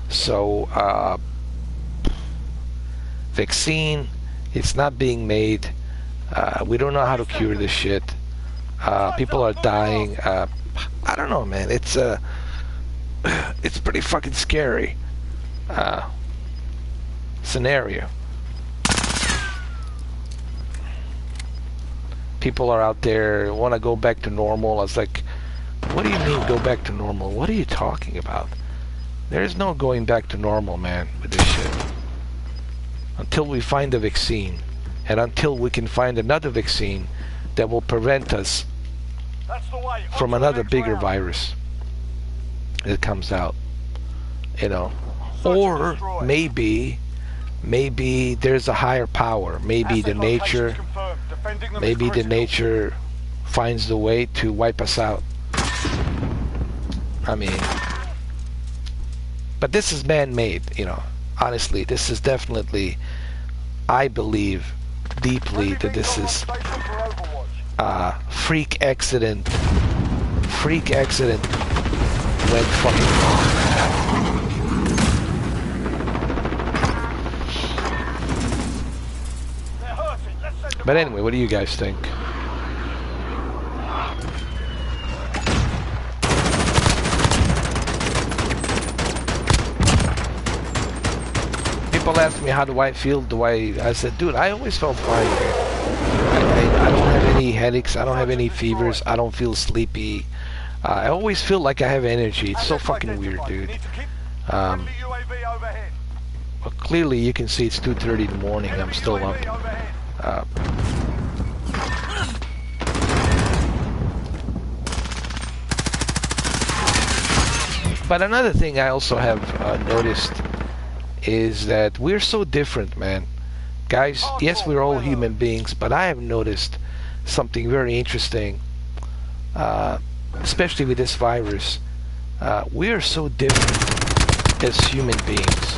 So, vaccine, it's not being made. We don't know how to cure this shit. People are dying. I don't know, man. It's pretty fucking scary scenario. People are out there want to go back to normal. I was like, what do you mean go back to normal? What are you talking about? There's no going back to normal, man, with this shit. Until we find a vaccine, and until we can find another vaccine that will prevent us from another bigger virus that comes out, you know. Or maybe there's a higher power. Maybe the nature finds the way to wipe us out. I mean, but this is man-made, you know. Honestly, this is definitely, I believe deeply that this is freak accident went fucking wrong. But anyway, what do you guys think? People ask me how do I feel, I said, dude, I always felt fine, man. I don't have any headaches, I don't have any fevers, I don't feel sleepy. I always feel like I have energy. It's so fucking weird, dude. Well, clearly you can see it's 2:30 in the morning, I'm still up. But another thing I also have noticed is that we're so different, man. Guys, yes, we're all human beings, but I have noticed something very interesting, especially with this virus. We are so different as human beings.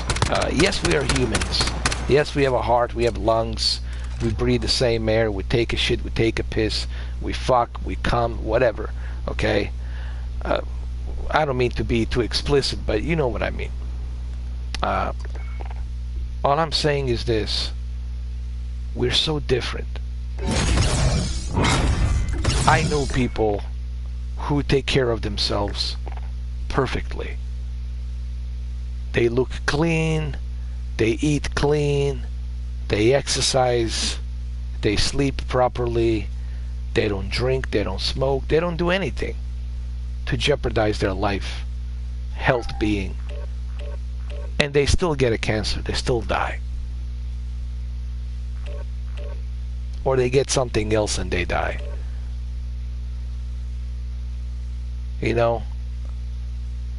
Yes, we are humans. Yes, we have a heart, we have lungs, we breathe the same air, we take a shit, we take a piss, we fuck, we come, whatever, okay? I don't mean to be too explicit, but you know what I mean. All I'm saying is this: we're so different. I know people who take care of themselves perfectly. They look clean, they eat clean, they exercise, they sleep properly, they don't drink, they don't smoke, they don't do anything to jeopardize their life, health being. And they still get a cancer, they still die. Or they get something else and they die. You know?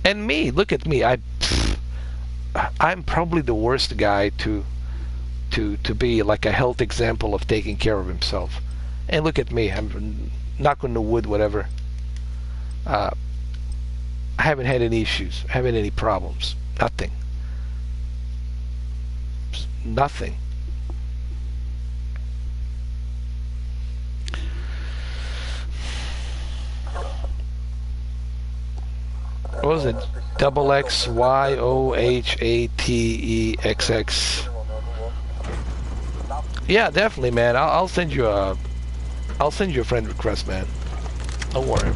And me, look at me, I'm probably the worst guy to be like a health example of taking care of himself. And look at me, I'm knock on the wood, whatever. I haven't had any issues, I haven't had any problems, nothing. Nothing. What was it? XXYOHATEXX. Yeah, definitely, man. I'll send you a friend request, man. Don't worry.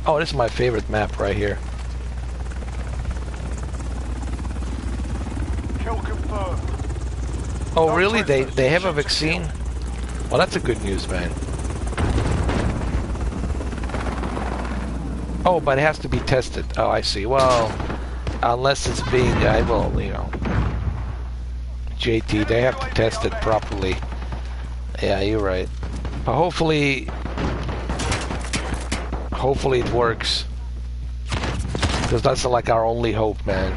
Oh, this is my favorite map right here. Kill confirmed. Oh, No really? prisoners. They have a Shoot to vaccine? kill. Well, that's a good news, man. Oh, but it has to be tested. Oh, I see. Well, unless it's being, well, you know, JT, they have to test it properly. Yeah, you're right. But hopefully it works. Because that's like our only hope, man.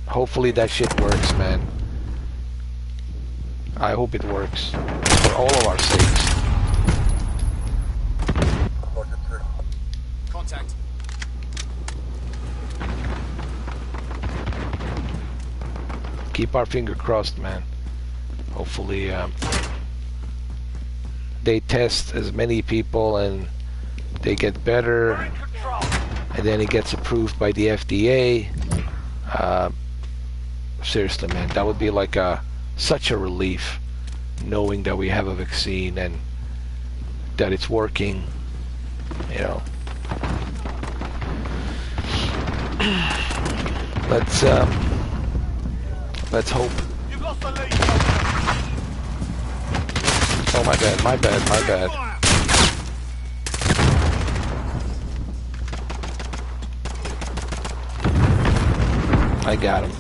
Hopefully that shit works, man. I hope it works. For all of our sakes. Contact. Keep our finger crossed, man. Hopefully they test as many people and they get better, We're in control. and then it gets approved by the FDA. Seriously, man, that would be like such a relief, knowing that we have a vaccine and that it's working. You know, let's hope. You've lost the lead. Oh, my bad, my bad, my bad. I got him.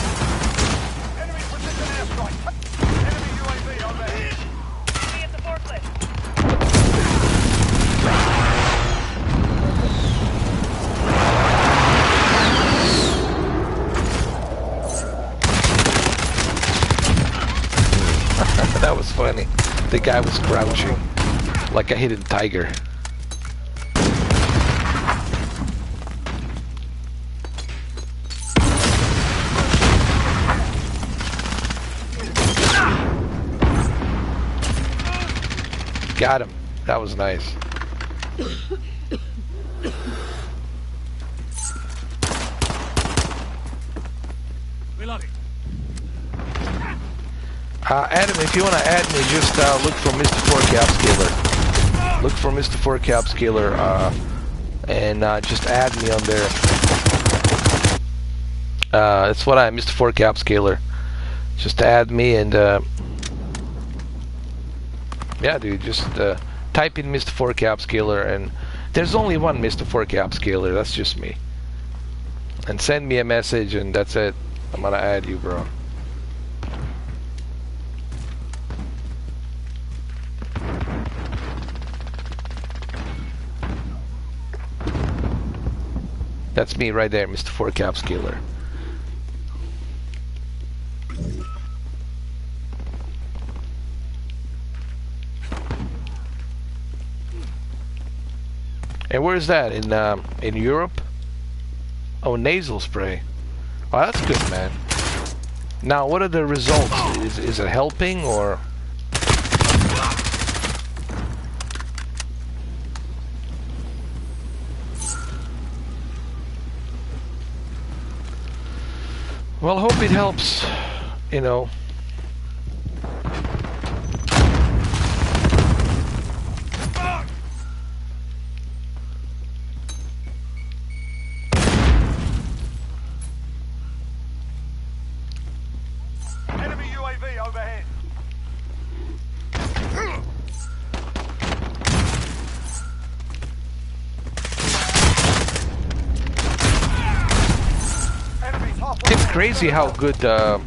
Enemy precision airstrike. Enemy UAV overhead. Enemy at the forklift. That was funny. The guy was crouching like a hidden tiger. Got him. That was nice. Reloading. Adam, if you want to add me, just look for Mr. 4 Cap Scaler. Look for Mr. 4 Cap Scaler, and just add me on there. That's what I'm, Mr. 4 Cap Scaler. Just add me and yeah, dude, just type in Mr. 4 Cap Scaler, and there's only one Mr. 4 Cap Scaler. That's just me. And send me a message, and that's it. I'm gonna add you, bro. That's me right there, Mr. 4 Cap Scaler. And where's that? In Europe? Oh, nasal spray. Oh, that's good, man. Now, what are the results? Is it helping, or? Well, hope it helps, you know. Enemy UAV overhead. Enemies halfway. It's crazy how good the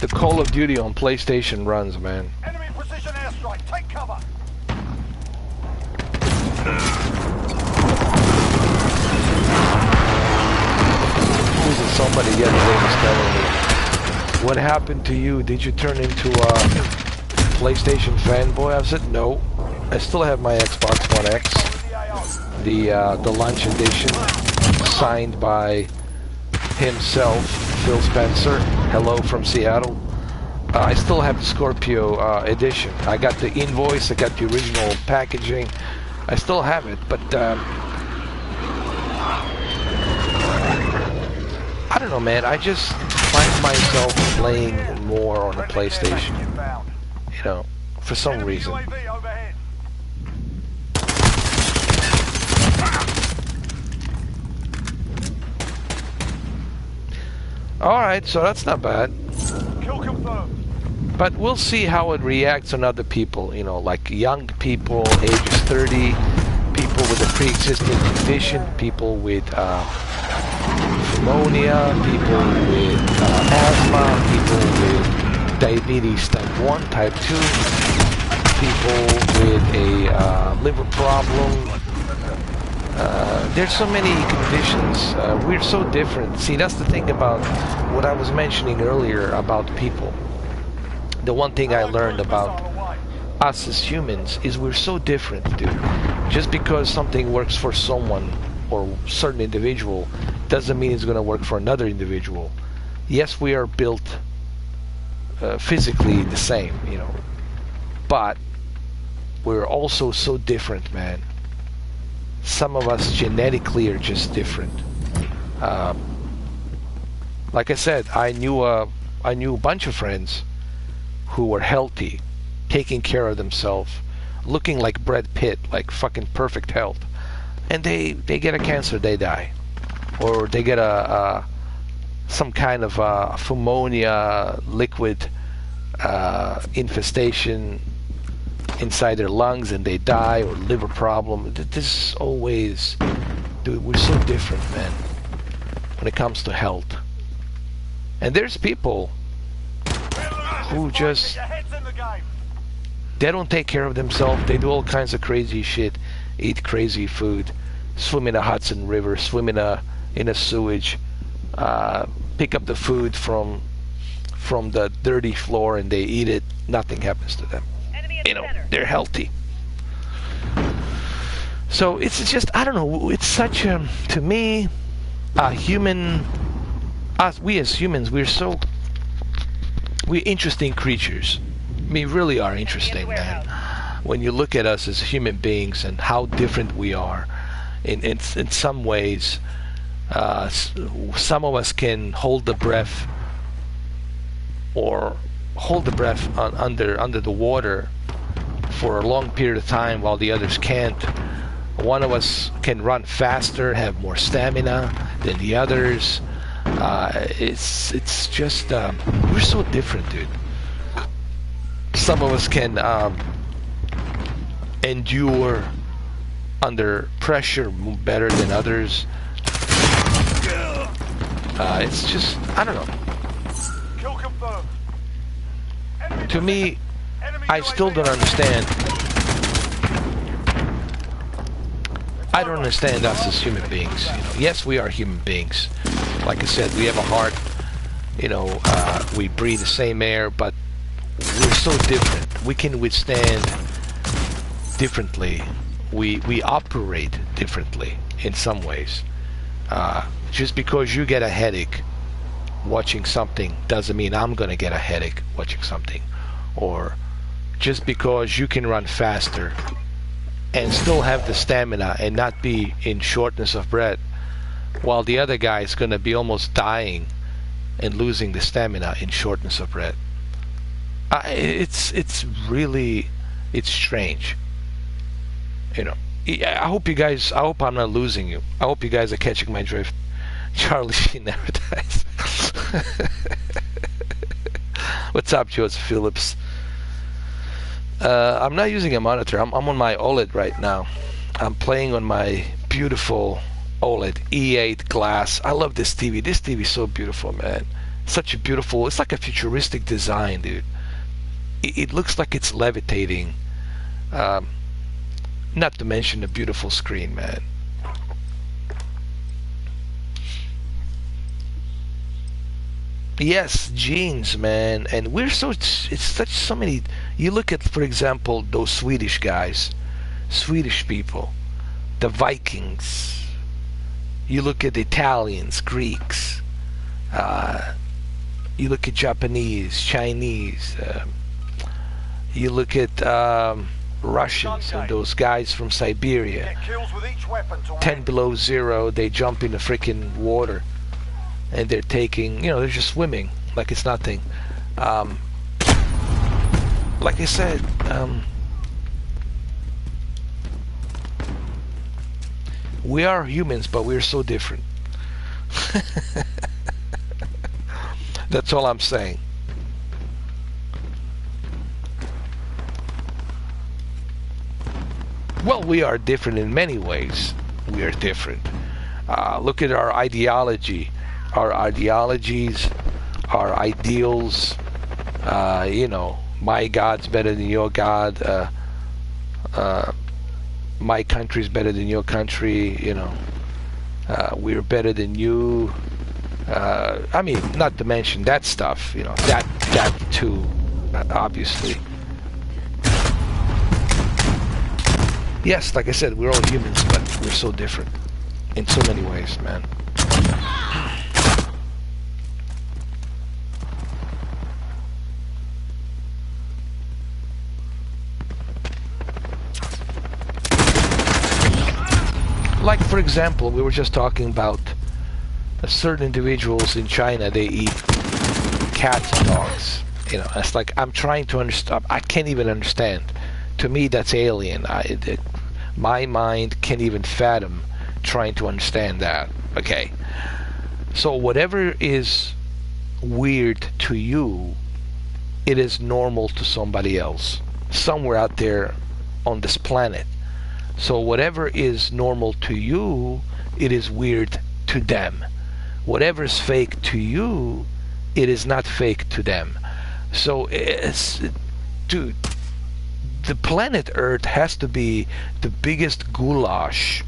Call of Duty on PlayStation runs, man. Enemy precision airstrike. Take cover. Who's it? Somebody yesterday was telling me, what happened to you? Did you turn into a PlayStation fanboy? I said, no. I still have my Xbox One X, With the AO. the launch edition, signed by himself, Phil Spencer. Hello from Seattle. I still have the Scorpio edition. I got the invoice, I got the original packaging. I still have it, but I don't know, man. I just find myself playing more on the PlayStation. You know, for some reason. Alright, so that's not bad. Kill confirmed. But we'll see how it reacts on other people, you know, like young people, ages 30, people with a pre-existing condition, people with pneumonia, people with asthma, people with diabetes type 1, type 2, people with a liver problem. There's so many conditions. We're so different. See, that's the thing about what I was mentioning earlier about people. The one thing I learned about us as humans is we're so different, dude. Just because something works for someone or certain individual doesn't mean it's going to work for another individual. Yes, we are built physically the same, you know, but we're also so different, man. Some of us genetically are just different. Like I said, I knew a bunch of friends who were healthy, taking care of themselves, looking like Brad Pitt, like fucking perfect health, and they get a cancer, they die, or they get a some kind of pneumonia liquid infestation inside their lungs and they die, or liver problem. This is always, dude, we're so different, man, when it comes to health. And there's people who just, they don't take care of themselves. They do all kinds of crazy shit, eat crazy food, swim in a Hudson River, swim in a sewage, pick up the food from the dirty floor and they eat it. Nothing happens to them. You know, they're healthy. So it's just, I don't know, it's such a, to me, we as humans, we're interesting creatures. We really are interesting, man. When you look at us as human beings and how different we are, in some ways, some of us can hold the breath under the water for a long period of time while the others can't. One of us can run faster, have more stamina than the others. It's just we're so different, dude. Some of us can endure under pressure better than others. It's just, I don't know. Kill confirmed. To me, I still don't understand. I don't understand us as human beings. You know, yes, we are human beings. Like I said, we have a heart. You know, we breathe the same air, but we're so different. We can withstand differently. We operate differently in some ways. Just because you get a headache watching something doesn't mean I'm gonna get a headache watching something. Or just because you can run faster and still have the stamina and not be in shortness of breath, while the other guy is gonna be almost dying and losing the stamina in shortness of breath. It's really, it's strange. You know, I hope I'm not losing you. I hope you guys are catching my drift. Charlie Sheen advertised. What's up, Joseph Phillips? I'm not using a monitor. I'm on my OLED right now. I'm playing on my beautiful OLED E8 glass. I love this TV. This TV is so beautiful, man. Such a beautiful, it's like a futuristic design, dude. It looks like it's levitating. Not to mention the beautiful screen, man. Yes, jeans, man. And we're it's such so many. You look at, for example, those Swedish guys, Swedish people, the Vikings. You look at the Italians, Greeks, You look at Japanese, Chinese. You look at Russians and those guys from Siberia. 10 below zero, they jump in the freaking water, and they're taking, they're just swimming like it's nothing. Like I said, we are humans, but we're so different. That's all I'm saying. Well, we are different in many ways. We are different. Look at our ideology. Our ideologies, our ideals. My God's better than your God. My country's better than your country. We're better than you. I mean, not to mention that stuff. That too, obviously. Yes, like I said, we're all humans, but we're so different in so many ways, man. Like, for example, we were just talking about certain individuals in China, they eat cats and dogs. It's like, I'm trying to understand. I can't even understand. To me, that's alien. My mind can't even fathom trying to understand that. Okay. So whatever is weird to you, it is normal to somebody else. Somewhere out there on this planet. So whatever is normal to you, it is weird to them. Whatever is fake to you, it is not fake to them. So dude, the planet Earth has to be the biggest goulash,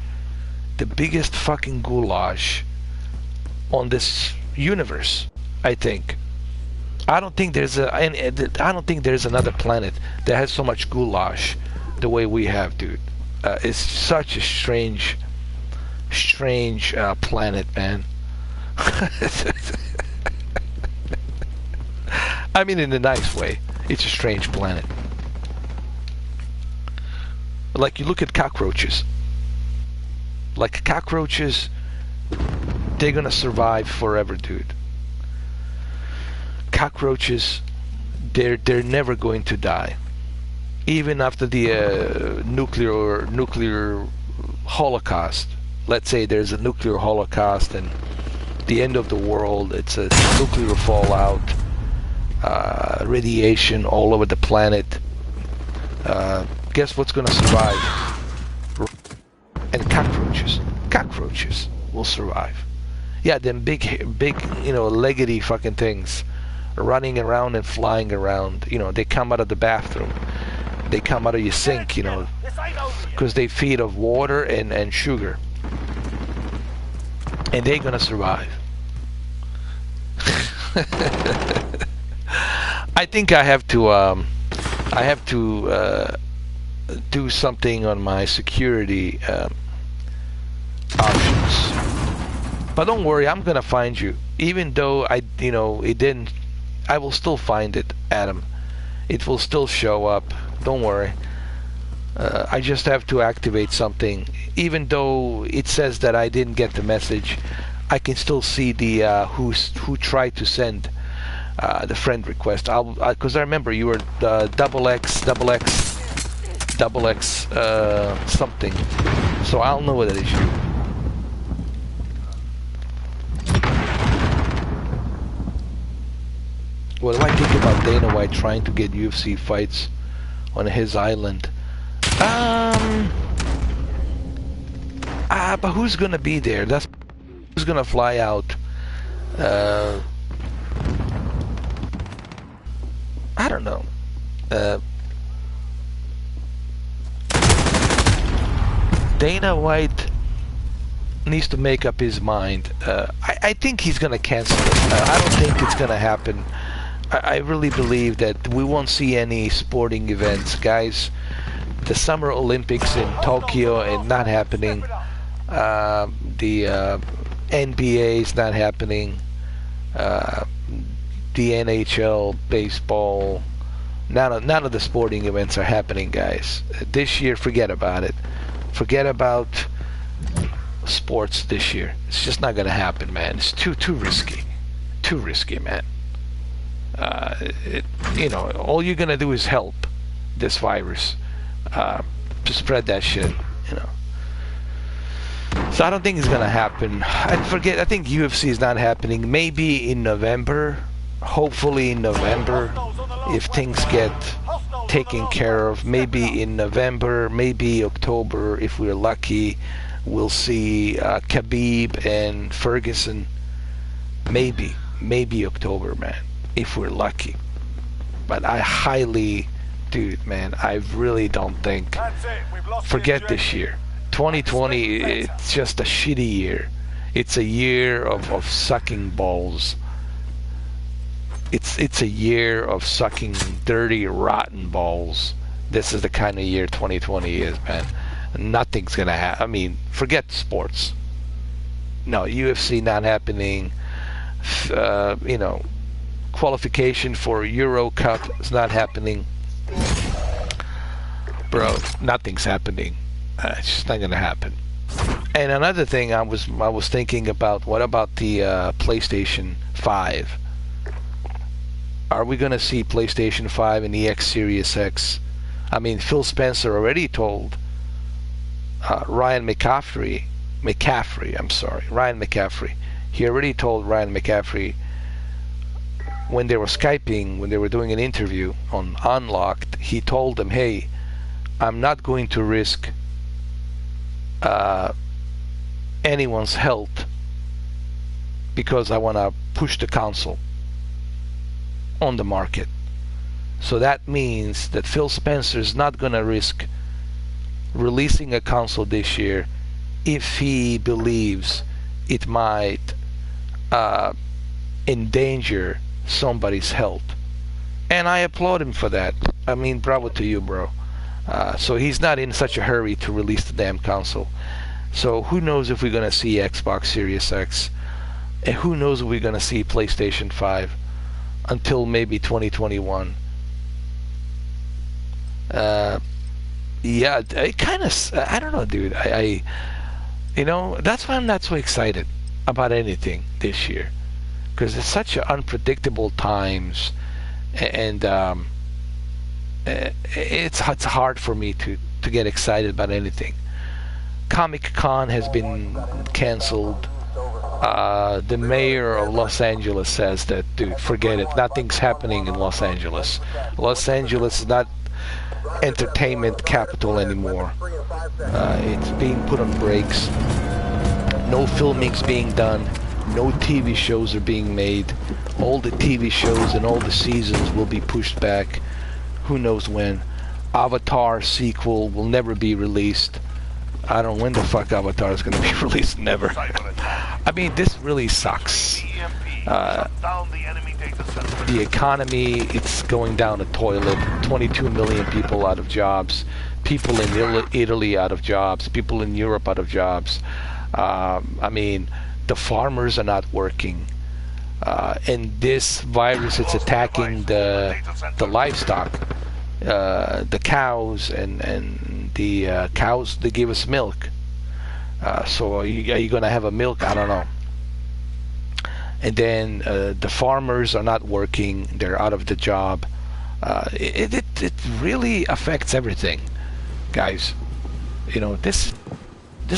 the biggest fucking goulash on this universe, I think. I don't think there's another planet that has so much goulash the way we have, dude. It's such a strange planet, man. I mean, in a nice way. It's a strange planet. Like, you look at cockroaches. Like, cockroaches, they're gonna survive forever, dude. Cockroaches, they're never going to die. Even after the nuclear holocaust. Let's say there's a nuclear holocaust and the end of the world. It's a nuclear fallout, radiation all over the planet. Guess what's going to survive? And cockroaches will survive. Yeah, them big, leggedy fucking things running around and flying around. They come out of the bathroom. They come out of your sink, because they feed off water and sugar. And they're going to survive. I think I have to do something on my security options. But don't worry, I'm gonna find you. Even though it didn't, I will still find it, Adam. It will still show up. Don't worry. I just have to activate something. Even though it says that I didn't get the message, I can still see the who tried to send the friend request. Because I remember you were XX something. So I'll know that it's you. What do I think about Dana White trying to get UFC fights on his island? But who's gonna be there? That's who's gonna fly out. I don't know. Dana White needs to make up his mind. I think he's gonna cancel it. I don't think it's gonna happen. I really believe that we won't see any sporting events, guys. The Summer Olympics in Tokyo is not happening. The NBA is not happening. the NHL, baseball, none of the sporting events are happening, guys. This year, forget about it. Forget about sports this year. It's just not gonna happen, man. It's too risky. Too risky, man. You know, all you're gonna do is help this virus to spread that shit. You know. So I don't think it's gonna happen. I think UFC is not happening. Maybe in November. Hopefully in November, if things get taken care of. Maybe in November, maybe October, if we're lucky. We'll see Khabib and Ferguson. Maybe October, man, if we're lucky. But I highly, dude, man, I really don't think. Forget this year. 2020, it's just a shitty year. It's a year of sucking balls. It's a year of sucking dirty, rotten balls. This is the kind of year 2020 is, man. Nothing's gonna happen. I mean, forget sports. No, UFC not happening. You know, qualification for Euro Cup is not happening. Bro, nothing's happening. It's just not gonna happen. And another thing I was thinking about, what about the PlayStation 5? Are we gonna see PlayStation 5 and the X Series X? I mean, Phil Spencer already told Ryan McCaffrey, he already told Ryan McCaffrey when they were Skyping, when they were doing an interview on Unlocked, he told them, hey, I'm not going to risk anyone's health because I want to push the console on the market. So that means that Phil Spencer is not going to risk releasing a console this year if he believes it might endanger somebody's health. And I applaud him for that. I mean, bravo to you, bro. So he's not in such a hurry to release the damn console. So who knows if we're going to see Xbox Series X, and who knows if we're going to see PlayStation 5 until maybe 2021. Yeah, it kind of, I don't know, dude. I you know, that's why I'm not so excited about anything this year, because it's such unpredictable times, and it's hard for me to get excited about anything. Comic-Con has been canceled. The mayor of Los Angeles says that, dude, forget it. Nothing's happening in Los Angeles. Los Angeles is not entertainment capital anymore. It's being put on brakes. No filming's being done. No TV shows are being made. All the TV shows and all the seasons will be pushed back. Who knows when. Avatar sequel will never be released. I don't know when the fuck Avatar is going to be released. Never. I mean, this really sucks. The economy, it's going down the toilet. 22 million people out of jobs. People in Italy out of jobs. People in Europe out of jobs. I mean, the farmers are not working. And this virus, it's attacking the livestock. The cows, and the cows, they give us milk. So are you going to have a milk? I don't know. And then the farmers are not working. They're out of the job. It really affects everything, guys. You know, this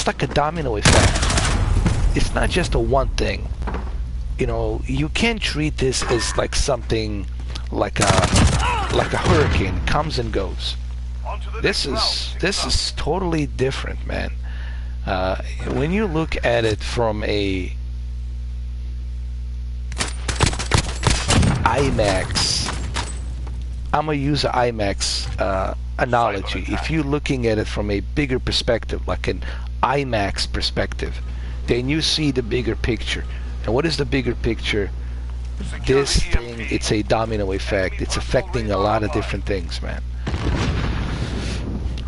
like a domino effect. It's not just a one thing. You know, you can't treat this as like something like a hurricane. It comes and goes. This is totally different, man. When you look at it from a IMAX, I'm gonna use an IMAX analogy. If you're looking at it from a bigger perspective, like an IMAX perspective, then you see the bigger picture. And what is the bigger picture? This thing, it's a domino effect. It's affecting a lot of different things, man.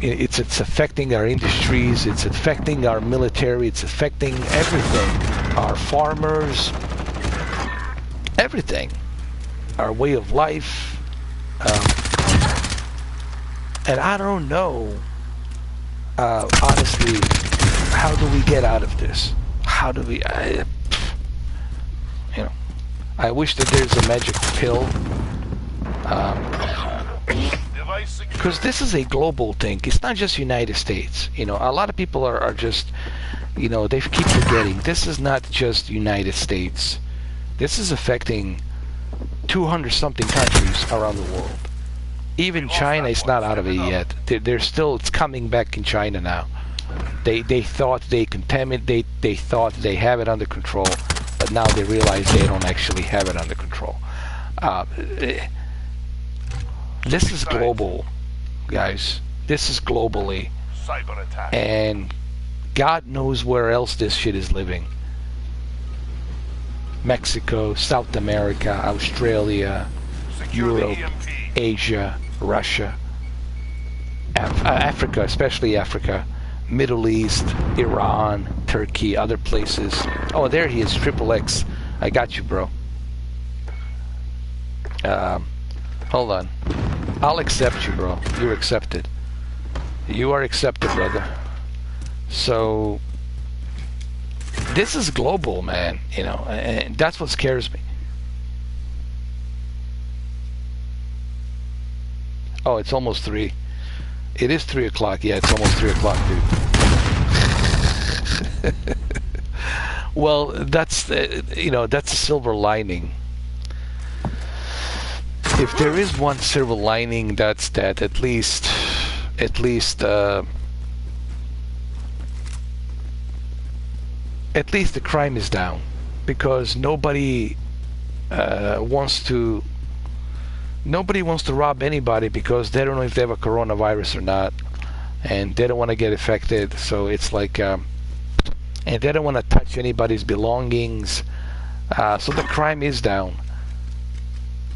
It's affecting our industries. It's affecting our military. It's affecting everything. Our farmers. Everything. our way of life. And I don't know, honestly, how do we get out of this? How do we, you know, I wish that there's a magic pill. Because this is a global thing. It's not just United States. You know, a lot of people are just, you know, they keep forgetting. This is not just United States. This is affecting 200-something countries around the world. Even China is not out of it yet. They're still, it's coming back in China now. They thought they contaminated, they thought they have it under control, but now they realize they don't actually have it under control. This is global, guys. This is globally. Cyber attack. And God knows where else this shit is living. Mexico, South America, Australia, Europe, Asia, Russia, Africa, especially Africa, Middle East, Iran, Turkey, other places. Oh, there he is, Triple X. I got you, bro. Hold on. I'll accept you, bro. You're accepted. You are accepted, brother. So this is global, man. You know, and that's what scares me. Oh, it's almost 3. It is 3 o'clock. Yeah, it's almost 3 o'clock, dude. Well, that's you know, that's a silver lining. If there is one silver lining, that's that at least the crime is down, because nobody wants to rob anybody because they don't know if they have a coronavirus or not, and they don't want to get affected. So it's like, and they don't want to touch anybody's belongings. So the crime is down.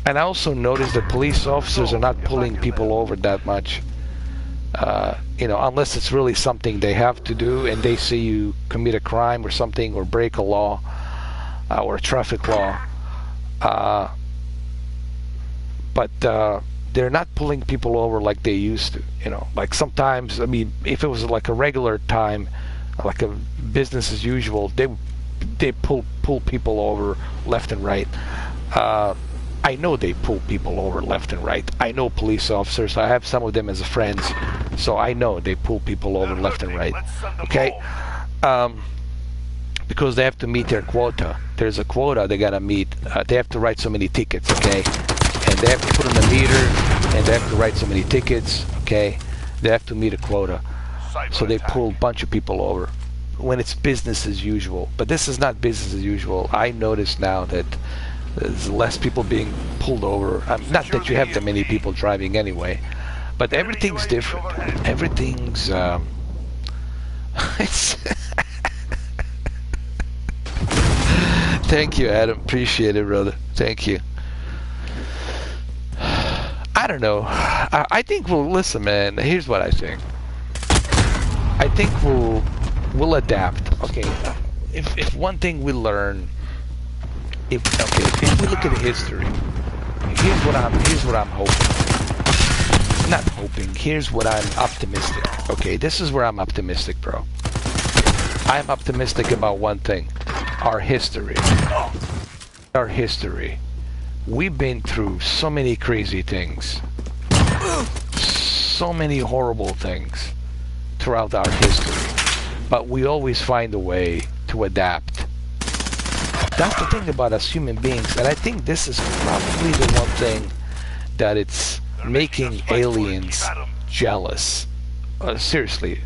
And I also noticed that police officers are not pulling people over that much. You know, unless it's really something they have to do, and they see you commit a crime or something, or break a law, or a traffic law. But they're not pulling people over like they used to. You know, like sometimes, I mean, if it was like a regular time, like a business as usual, they pull people over left and right. I know they pull people over left and right. I know police officers. I have some of them as friends, so I know they pull people over left and right. Okay, because they have to meet their quota. There's a quota they gotta meet. They have to write so many tickets. Okay, and they have to put in a meter, and they have to write so many tickets. Okay, they have to meet a quota. So they pull a bunch of people over when it's business as usual. But this is not business as usual. I notice now that there's less people being pulled over. Not that you have that many people driving anyway, but everything's different. Everything's it's Thank you, Adam. Appreciate it, brother. Thank you. I don't know. I think we'll listen, man. Here's what I think. I think we'll adapt. Okay. If one thing we learn. If we look at history, here's what I'm hoping. Not hoping. Here's what I'm optimistic. Okay, this is where I'm optimistic, bro. I'm optimistic about one thing: our history. Our history. We've been through so many crazy things, so many horrible things throughout our history, but we always find a way to adapt. That's the thing about us human beings, and I think this is probably the one thing that it's making aliens jealous. Seriously,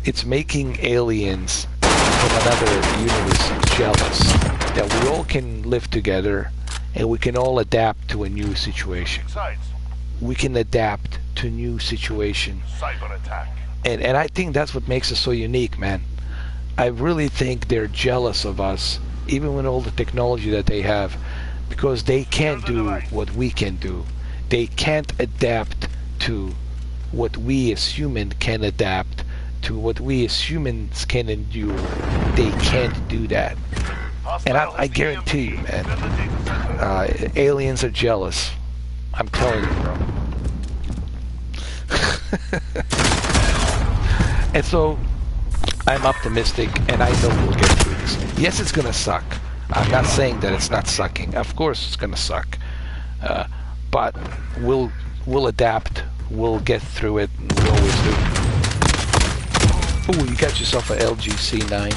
it's making aliens from another universe jealous that we all can live together and we can all adapt to a new situation. We can adapt to a new situation. Cyber attack. And I think that's what makes us so unique, man. I really think they're jealous of us, even with all the technology that they have, because they can't do what we can do. They can't adapt to what we as humans can adapt to, what we as humans can endure. They can't do that. And I guarantee you, man, aliens are jealous. I'm telling you, bro. And so, I'm optimistic, and I know we'll get through this. Yes, it's gonna suck. I'm not saying that it's not sucking. Of course, it's gonna suck. But we'll adapt. We'll get through it. We always do. Ooh, you got yourself a LG C9.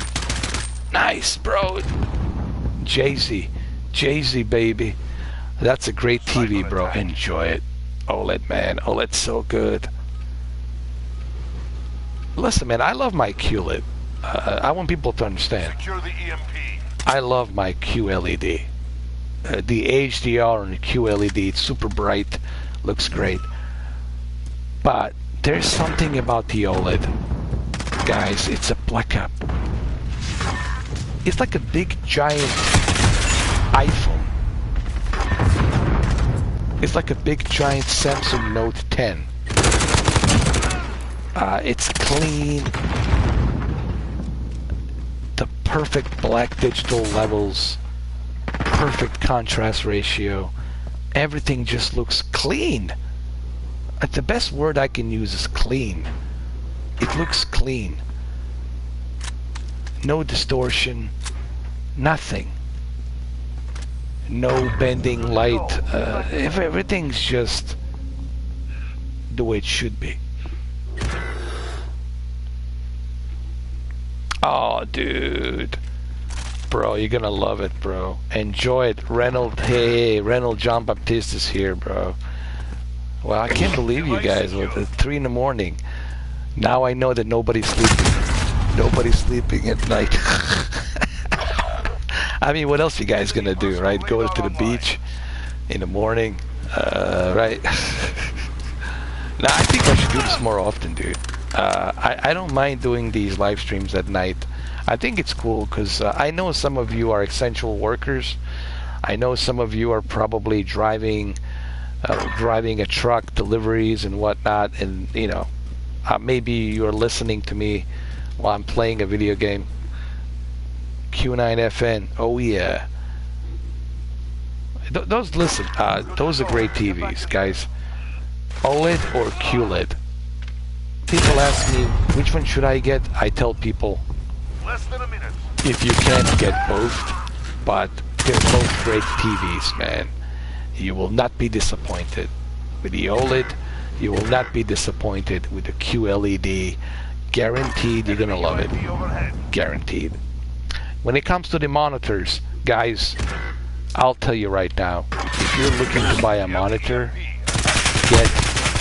Nice, bro. Jay-Z, baby. That's a great TV, bro. Enjoy it. OLED, man. OLED's so good. Listen, man, I love my QLED. I want people to understand. Secure the EMP. I love my QLED. The HDR on the QLED, it's super bright, looks great. But there's something about the OLED, guys. It's like a big giant iPhone. It's like a big giant Samsung Note 10. It's clean. The perfect black digital levels. Perfect contrast ratio. Everything just looks clean. The best word I can use is clean. It looks clean. No distortion. Nothing. No bending light. Everything's just the way it should be. Oh, dude. Bro, you're gonna love it, bro. Enjoy it. Reynold John Baptiste is here, bro. Well, I can't believe you guys with it. 3 in the morning. Now I know that nobody's sleeping. Nobody's sleeping at night. I mean, what else you guys gonna do, right? Go to the beach in the morning, right? Nah, I think I should do this more often, dude. I don't mind doing these live streams at night. I think it's cool because I know some of you are essential workers. I know some of you are probably driving a truck, deliveries and whatnot, and you know, maybe you're listening to me while I'm playing a video game. Q9FN, oh yeah. Those are great TVs, guys. OLED or QLED. People ask me which one should I get. I tell people, Less than a minute. if you can, get both, but they're both great TVs, man. You will not be disappointed with the OLED. You will not be disappointed with the QLED. Guaranteed, you're gonna love it. Guaranteed. When it comes to the monitors, guys, I'll tell you right now, if you're looking to buy a monitor, get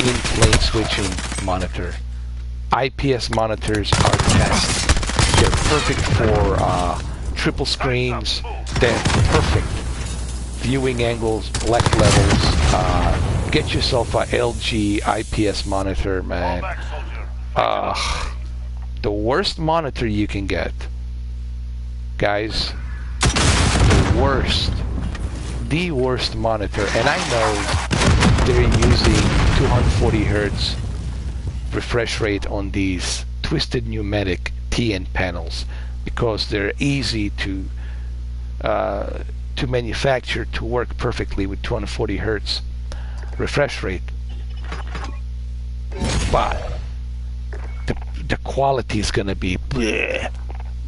in-plane switching monitor. IPS monitors are the best. They're perfect for triple screens. They're perfect viewing angles, black levels. Get yourself a LG IPS monitor, man. The worst monitor you can get, guys, the worst monitor, and I know they're using 240 Hertz refresh rate on these twisted pneumatic TN panels because they're easy to manufacture to work perfectly with 240 Hertz refresh rate, but the quality is gonna be bleh,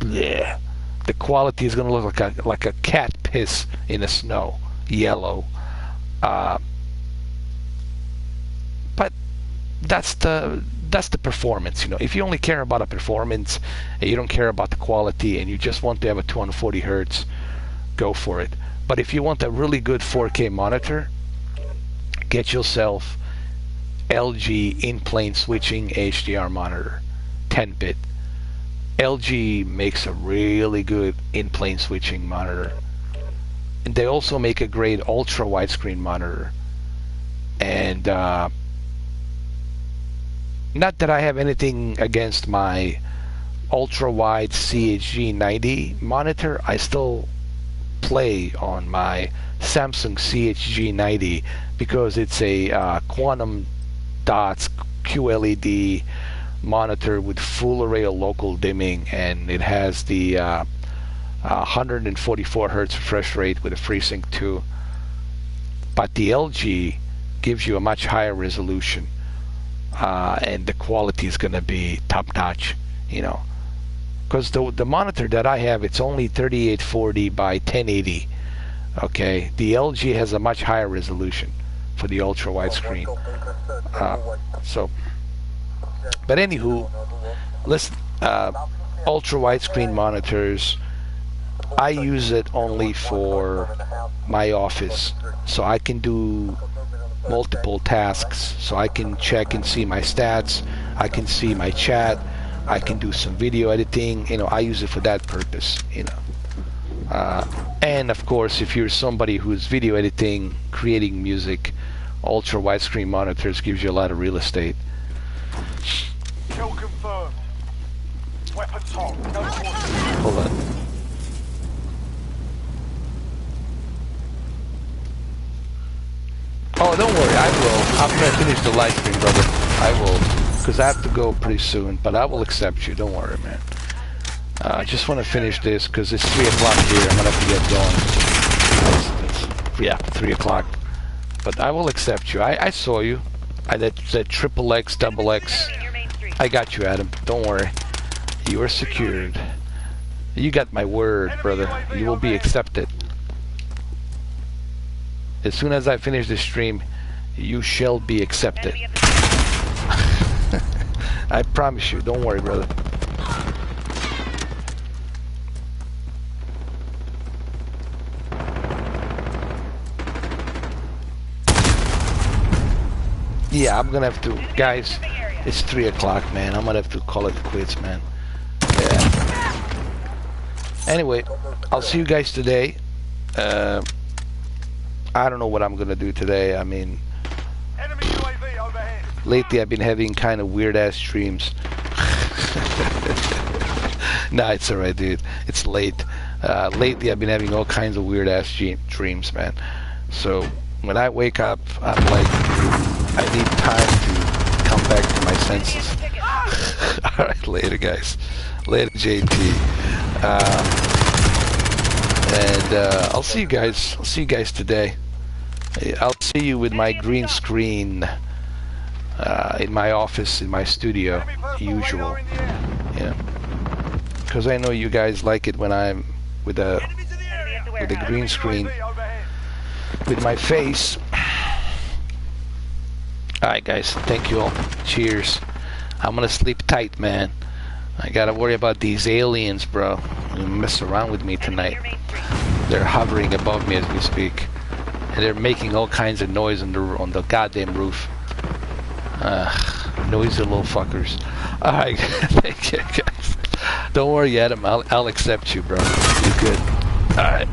bleh. The quality is gonna look like a cat piss in the snow, yellow. But that's the performance, you know. If you only care about a performance and you don't care about the quality and you just want to have a 240 Hertz, go for it. But if you want a really good 4K monitor, get yourself LG in-plane switching HDR monitor, 10-bit. LG makes a really good in-plane switching monitor. And they also make a great ultra widescreen monitor. And not that I have anything against my ultra wide CHG 90 monitor. I still play on my Samsung CHG 90 because it's a quantum dots QLED monitor with full array of local dimming, and it has the 144 hertz refresh rate with a FreeSync 2. But the LG gives you a much higher resolution, and the quality is going to be top-notch, you know. Because the monitor that I have, it's only 3840 by 1080. Okay, the LG has a much higher resolution for the ultra widescreen. But anywho, listen, ultra widescreen monitors, I use it only for my office, so I can do multiple tasks. So I can check and see my stats, I can see my chat, I can do some video editing. You know, I use it for that purpose, you know. And of course, if you're somebody who's video editing, creating music, ultra widescreen monitors gives you a lot of real estate. Kill confirmed. Weapons hot. No quarter. Hold on. Oh, don't worry, I will. After I finish the live stream, brother, I will, because I have to go pretty soon, but I will accept you, don't worry, man. I just want to finish this, because it's 3 o'clock here, I'm going to have to get going. Yeah, 3 o'clock. But I will accept you. I saw you. That triple X, double X. I got you, Adam, don't worry. You are secured. You got my word, brother. You will be accepted. As soon as I finish the stream, you shall be accepted. I promise you, don't worry, brother. Yeah, I'm gonna have to, guys, it's 3 o'clock, man. I'm gonna have to call it quits, man. Yeah. Anyway, I'll see you guys today. I don't know what I'm gonna do today. I mean, lately I've been having kind of weird ass dreams. Nah, it's alright, dude. It's late. Lately I've been having all kinds of weird ass dreams, man. So when I wake up, I'm like, I need time to come back to my senses. Alright, later, guys. Later, JT. And I'll see you guys. I'll see you guys today. I'll see you with my green screen in my office, in my studio, usual. Yeah, because I know you guys like it when I'm with a green screen with my face. All right, guys. Thank you all. Cheers. I'm gonna sleep tight, man. I gotta worry about these aliens, bro. They mess around with me tonight. They're hovering above me as we speak, and they're making all kinds of noise on the goddamn roof. Noisy little fuckers. All right, thank you, guys. Don't worry, Adam. I'll accept you, bro. You're good. All right.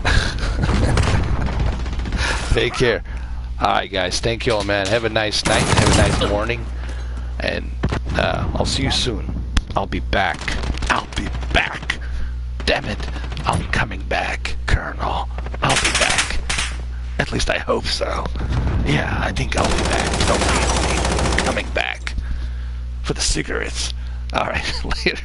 Take care. All right, guys. Thank you all, man. Have a nice night. Have a nice morning, and I'll see you soon. I'll be back. I'll be back. Damn it. I'm coming back, Colonel. I'll be back. At least I hope so. Yeah, I think I'll be back. Don't be coming back. For the cigarettes. Alright, later.